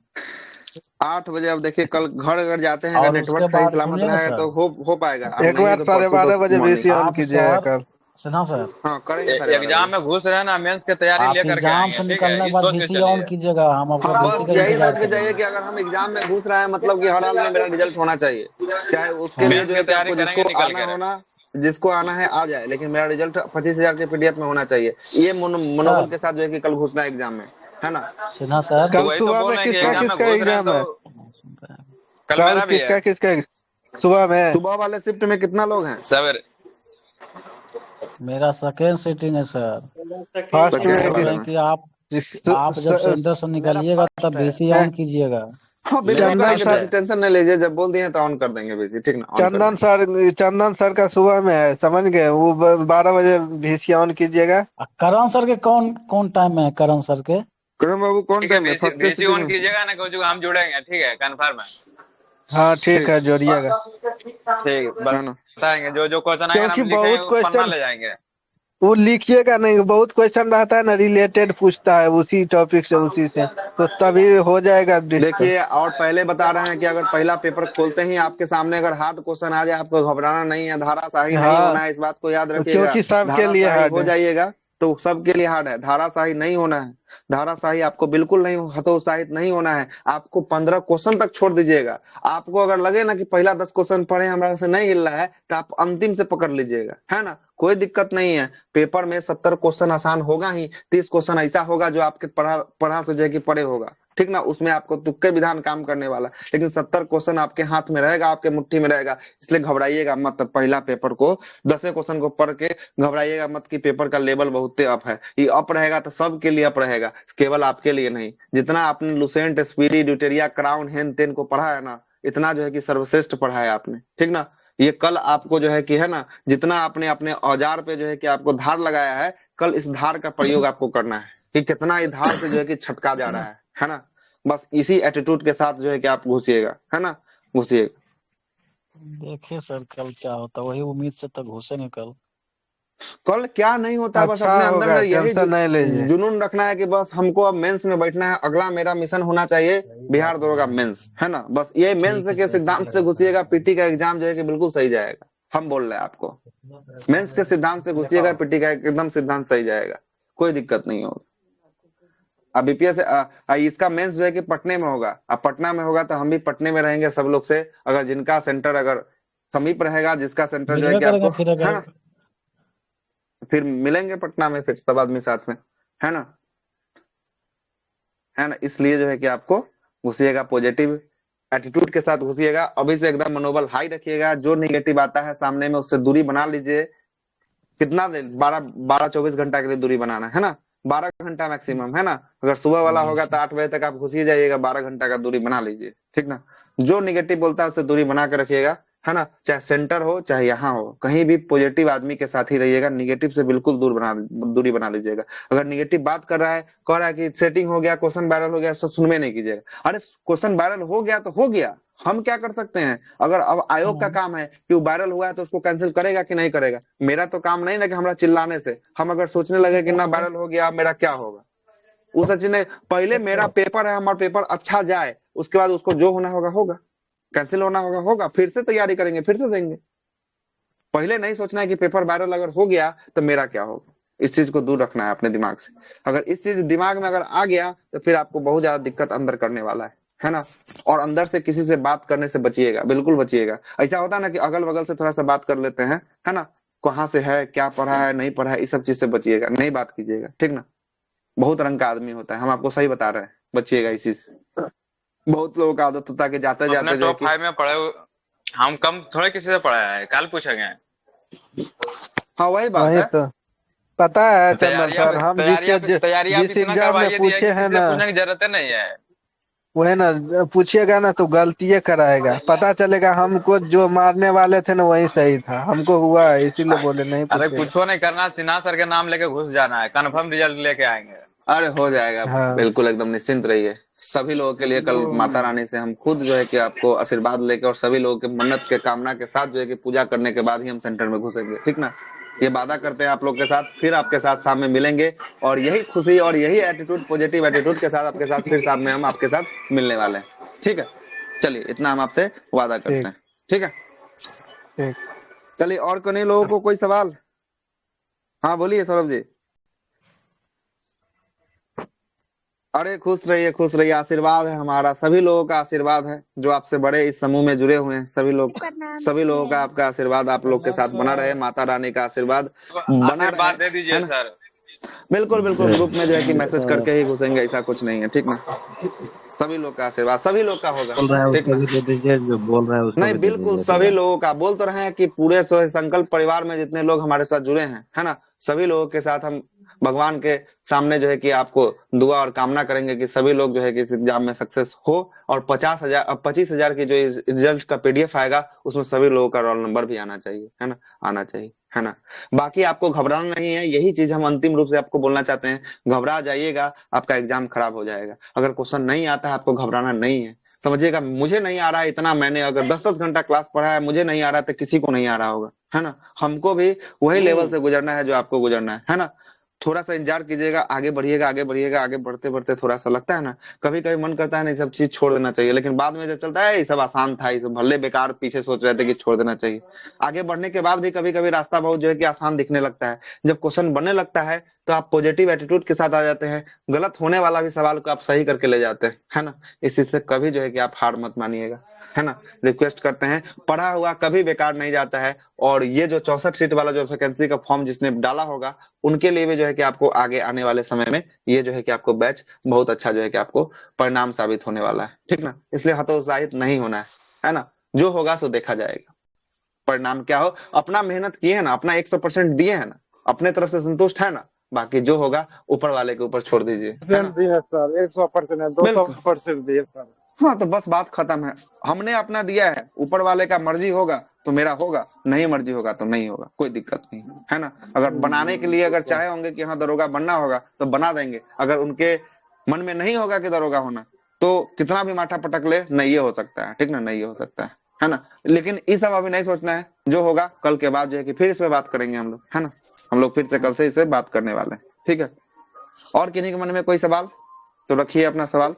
8 बजे। अब देखिए कल घर अगर जाते हैं, अगर नेटवर्क सही सलामत रहेगा तो हो पाएगा। एक बार 12:30 बजे VC ऑन कीजिएगा कल। सुना सर, हाँ करेंगे। एग्जाम में घुस रहे हैं ना, मेंस की तैयारी लेकर के एग्जाम से निकलने के बाद VC ऑन कीजिएगा। हम आपको बस यही सोच के जाइए कि अगर हम एग्जाम में घुस रहे हैं, मतलब कि हर हाल में मेरा रिजल्ट होना चाहिए। चाहे उसके लिए जो है आपको जिसको आना है आ जाए, लेकिन मेरा रिजल्ट 25,000 के PDF में होना चाहिए। ये मनोबल के साथ जो है कि कल घुसना है एग्जाम में, है ना। सुना सर, कल सुबह में किसका एग्जाम है? कल मेरा भी है। किसका सुबह में? सुबह वाले शिफ्ट में कितना लोग हैं? सवेरे मेरा सेकेंड सीटिंग है सर। फर्स्ट में कि आप जब सेंटर से निकलिएगा तब VC ऑन कीजिएगा। हाँ, टेंशन नहीं लीजिए, जब बोल दिए तो ऑन कर देंगे VC, ठीक ना। चंदन सर का सुबह में है, समझ गए। वो 12 बजे VC ऑन कीजिएगा। करण सर के कौन टाइम है? करण सर के, करण बाबू कौन टाइम है? फर्स्ट VC ऑन कीजिएगा ना, कुछ हम जुड़ेंगे, ठीक है, कंफर्म है। हाँ ठीक है, जोड़िएगा। ठीक, बताएंगे जो क्वेश्चन आएगा हम लिखेंगे, पन्ना ले जाएंगे। वो लिखिएगा नहीं, बहुत क्वेश्चन रहता है ना, रिलेटेड पूछता है उसी टॉपिक से, उसी से, तो तभी हो जाएगा। देखिए, और पहले बता रहे हैं कि अगर पहला पेपर खोलते ही आपके सामने अगर हार्ड क्वेश्चन आ जाए, आपको घबराना नहीं है, धाराशाही नहीं होना है, इस बात को याद रखिएगा। क्योंकि सबके लिए हार्ड हो जाइएगा तो सबके लिए हार्ड है, धाराशाही नहीं होना है। धाराशाही आपको बिल्कुल नहीं हतोत्साहित नहीं होना है। आपको 15 क्वेश्चन तक छोड़ दीजिएगा। आपको अगर लगे ना कि पहला 10 क्वेश्चन पढ़े हमारे से नहीं हिल रहा है, तो आप अंतिम से पकड़ लीजिएगा, है ना, कोई दिक्कत नहीं है। पेपर में 70 क्वेश्चन आसान होगा ही, 30 क्वेश्चन ऐसा होगा जो आपके पढ़ा से जो है कि पढ़े होगा, ठीक ना। उसमें आपको तुक्के विधान काम करने वाला, लेकिन 70 क्वेश्चन आपके हाथ में रहेगा, आपके मुट्ठी में रहेगा। इसलिए घबराइएगा मत। पहला पेपर को 10 क्वेश्चन को पढ़ के घबराइएगा मत कि पेपर का लेवल बहुत अप है। ये अप रहेगा तो सबके लिए अप रहेगा, केवल आपके लिए नहीं। जितना आपने लुसेंट, स्पीडी, ड्यूटेरिया, क्राउन, हेन तेन को पढ़ा है ना, इतना जो है कि सर्वश्रेष्ठ पढ़ा है आपने, ठीक ना। ये कल आपको जो है कि, है ना, जितना आपने अपने औजार पे जो है कि आपको धार लगाया है, कल इस धार का प्रयोग आपको करना है कि कितना इस धार से जो है कि छटका जा रहा है ना। बस इसी एटीट्यूड के साथ जो है कि आप घुसिएगा, है ना, घुसिएगा। देखिए सर कल क्या होता है, वही उम्मीद से तो घुसेंगे। कल क्या नहीं होता है, बस अपने अंदर में यही जुनून रखना है कि बस हमको अब मेंस में बैठना है। अगला मेरा मिशन होना चाहिए बिहार दरोगा मेंस, है ना। बस ये मेंस के सिद्धांत से घुसिएगा, पीटी का एग्जाम जो है कि बिल्कुल सही जाएगा। हम बोल रहे हैं आपको, मेंस के सिद्धांत से घुसिएगा, पीटी का एकदम सिद्धांत सही जाएगा, कोई दिक्कत नहीं होगी। अब बीपीएस इसका मेंस जो है कि पटने में होगा। अब पटना में होगा तो हम भी पटने में रहेंगे सब लोग से। अगर जिनका सेंटर अगर समीप रहेगा, जिसका सेंटर जो है कि आपको, फिर मिलेंगे पटना में, फिर सब आदमी साथ में, है ना। है ना, इसलिए जो है कि आपको घुसिएगा पॉजिटिव एटीट्यूड के साथ घुसिएगा। अभी से एकदम मनोबल हाई रखिएगा, जो निगेटिव आता है सामने में उससे दूरी बना लीजिए। कितना दिन, 12-24 घंटा के लिए दूरी बनाना है ना, 12 घंटा मैक्सिमम है ना। अगर सुबह वाला होगा तो 8 बजे तक आप घुस ही जाइएगा, 12 घंटा का दूरी बना लीजिए, ठीक ना। जो निगेटिव बोलता है उससे दूरी बना के रखिएगा, है ना। चाहे सेंटर हो चाहे यहाँ हो, कहीं भी पॉजिटिव आदमी के साथ ही रहिएगा, निगेटिव से बिल्कुल दूरी बना लीजिएगा। अगर निगेटिव बात कर रहा है, कह रहा है कि सेटिंग हो गया, क्वेश्चन वायरल हो गया, सब सुनवे नहीं कीजिएगा। अरे क्वेश्चन वायरल हो गया तो हो गया, हम क्या कर सकते हैं। अगर अब आयोग का काम है कि वो वायरल हुआ है तो उसको कैंसिल करेगा कि नहीं करेगा। मेरा तो काम नहीं ना कि हमारा चिल्लाने से हम अगर सोचने लगे कि ना वायरल हो गया मेरा क्या होगा। उस सचिन ने पहले मेरा पेपर है, हमारा पेपर अच्छा जाए, उसके बाद उसको जो होना होगा होगा, कैंसिल होना होगा होगा, फिर से तैयारी करेंगे, फिर से देंगे। पहले नहीं सोचना है कि पेपर वायरल अगर हो गया तो मेरा क्या होगा। इस चीज को दूर रखना है अपने दिमाग से। अगर इस चीज दिमाग में अगर आ गया तो फिर आपको बहुत ज्यादा दिक्कत अंदर करने वाला है ना। और अंदर से किसी से बात करने से बचिएगा, बिल्कुल बचिएगा। ऐसा होता है ना कि अगल बगल से थोड़ा सा बात कर लेते हैं, है ना, कहाँ से है, क्या पढ़ा है, नहीं पढ़ा है, इस सब चीज से बचिएगा, नहीं बात कीजिएगा, ठीक ना। बहुत रंग का आदमी होता है, हम आपको सही बता रहे हैं, बचिएगा इस चीज से। बहुत लोगों का आदत होता है कि जाते जाते अपने टॉप 5 में पढ़े हम कम थोड़े किसी से पढ़ा है, कल पूछेंगे। हाँ वही बात वही है। तो पता है चंदन सर, हम जिस एग्जाम में पूछे हैं ना, पूछने की जरूरत नहीं है। वही ना, पूछिएगा ना तो गलतियाँ कराएगा, पता चलेगा हमको जो मारने वाले थे ना वही सही था, हमको हुआ है इसीलिए बोले नहीं अरे पूछिएगा। कुछ नहीं करना, सिन्हा सर के नाम लेके घुस जाना है, कंफर्म रिजल्ट लेके आएंगे। अरे हो जाएगा, हाँ। बिल्कुल एकदम निश्चिंत रहिए। सभी लोगों के लिए कल माता रानी से हम खुद जो है कि आपको आशीर्वाद लेके और सभी लोगों के मन्नत के कामना के साथ जो है कि पूजा करने के बाद ही हम सेंटर में घुसेंगे, ठीक ना। ये वादा करते हैं आप लोग के साथ, फिर आपके साथ शाम में मिलेंगे और यही खुशी और यही एटीट्यूड, पॉजिटिव एटीट्यूड के साथ आपके साथ फिर शाम में हम आपके साथ मिलने वाले हैं, ठीक है। चलिए इतना हम आपसे वादा करते हैं, ठीक है। चलिए और कोई लोगों को कोई सवाल? हाँ बोलिए सौरभ जी। अरे खुश रहिए, आशीर्वाद है हमारा, सभी लोगों का आशीर्वाद है जो आपसे बड़े इस समूह में जुड़े हुए हैं। सभी लोगों का आपका आशीर्वाद आप लोग के साथ बना रहे, माता रानी का आशीर्वाद बना रहे, दे दीजिए सर। बिल्कुल ग्रुप में जो है कि मैसेज करके ही घुसेंगे, ऐसा कुछ नहीं है, ठीक ना। सभी लोग का आशीर्वाद सभी लोग का होगा, ठीक ना। दे दीजिए, जो बोल रहा है उसको नहीं बिल्कुल सभी लोगों का बोल तो रहे हैं कि पूरे संकल्प परिवार में जितने लोग हमारे साथ जुड़े हैं, है ना, सभी लोगों के साथ हम भगवान के सामने जो है कि आपको दुआ और कामना करेंगे कि सभी लोग जो है कि इस एग्जाम में सक्सेस हो और 25,000 की जो रिजल्ट का पीडीएफ आएगा उसमें सभी लोगों का रोल नंबर भी आना चाहिए, है ना, आना चाहिए, है ना। बाकी आपको घबराना नहीं है, यही चीज हम अंतिम रूप से आपको बोलना चाहते हैं। घबरा जाइएगा आपका एग्जाम खराब हो जाएगा। अगर क्वेश्चन नहीं आता है आपको घबराना नहीं है, समझिएगा। मुझे नहीं आ रहा है इतना, मैंने अगर 10-10 घंटा क्लास पढ़ा है, मुझे नहीं आ रहा तो किसी को नहीं आ रहा होगा, है ना। हमको भी वही लेवल से गुजरना है जो आपको गुजरना है ना। थोड़ा सा इंतजार कीजिएगा, आगे बढ़िएगा, आगे बढ़ते बढ़ते थोड़ा सा लगता है ना, कभी कभी मन करता है ना ये सब चीज छोड़ देना चाहिए, लेकिन बाद में जब चलता है ये सब आसान था, ये सब भले बेकार पीछे सोच रहे थे कि छोड़ देना चाहिए। आगे बढ़ने के बाद भी कभी कभी रास्ता बहुत जो है कि आसान दिखने लगता है। जब क्वेश्चन बनने लगता है तो आप पॉजिटिव एटीट्यूड के साथ आ जाते हैं, गलत होने वाला भी सवाल को आप सही करके ले जाते हैं, है ना। इस चीज से कभी जो है कि आप हार मत मानिएगा, है ना। रिक्वेस्ट करते हैं, पढ़ा हुआ कभी बेकार नहीं जाता है। और ये जो 64 सीट वाला जो वैकेंसी का फॉर्म जिसने डाला होगा उनके लिए भी जो है कि आपको आगे आने वाले समय में ये जो है कि आपको बैच बहुत अच्छा जो है कि आपको परिणाम साबित होने वाला है, ठीक ना। इसलिए हतोत्साहित नहीं होना है ना। जो होगा सो देखा जाएगा, परिणाम क्या हो। अपना मेहनत किए है ना, अपना 100% दिए है ना, अपने तरफ से संतुष्ट है ना, बाकी जो होगा ऊपर वाले के ऊपर छोड़ दीजिए, है ना? 100% है, 200% दिए सर। हाँ तो बस बात खत्म है। हमने अपना दिया है, ऊपर वाले का मर्जी होगा तो मेरा होगा, नहीं मर्जी होगा तो नहीं होगा, कोई दिक्कत नहीं है ना। अगर बनाने के लिए अगर चाहे होंगे कि हाँ दरोगा बनना होगा तो बना देंगे। अगर उनके मन में नहीं होगा कि दरोगा होना तो कितना भी माथा पटक ले, नहीं ये हो सकता है, ठीक ना, नहीं ये हो सकता है ना। लेकिन ये सब अभी नहीं सोचना है, जो होगा कल के बाद जो है कि फिर इस पे बात करेंगे हम लोग, है ना। हम लोग फिर से कल से इसे बात करने वाले हैं, ठीक है। और किन्हीं के मन में कोई सवाल तो रखिए अपना सवाल।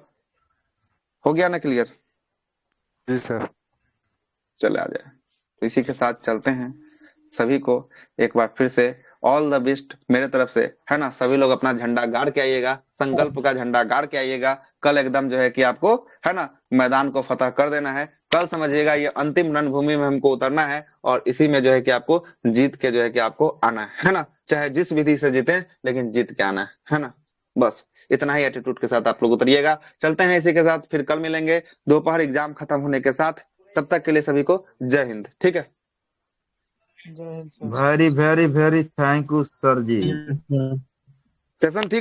हो गया ना क्लियर? जी सर। चले आ जाए। तो इसी के साथ चलते हैं। सभी को एक बार फिर से ऑल द बेस्ट मेरे तरफ से, है ना। सभी लोग अपना झंडा गाड़ के आइएगा, संकल्प का झंडा गाड़ के आइएगा। कल एकदम जो है कि आपको, है ना, मैदान को फतह कर देना है। कल समझिएगा ये अंतिम रणभूमि में हमको उतरना है और इसी में जो है कि आपको जीत के जो है कि आपको आना है ना। चाहे जिस विधि से जीते लेकिन जीत के आना है ना। बस इतना ही एटीट्यूड के साथ आप लोग उतरिएगा। चलते हैं इसी के साथ, फिर कल मिलेंगे दोपहर एग्जाम खत्म होने के साथ। तब तक के लिए सभी को जय हिंद। ठीक है, very very very thank you sir ji. Session ठीक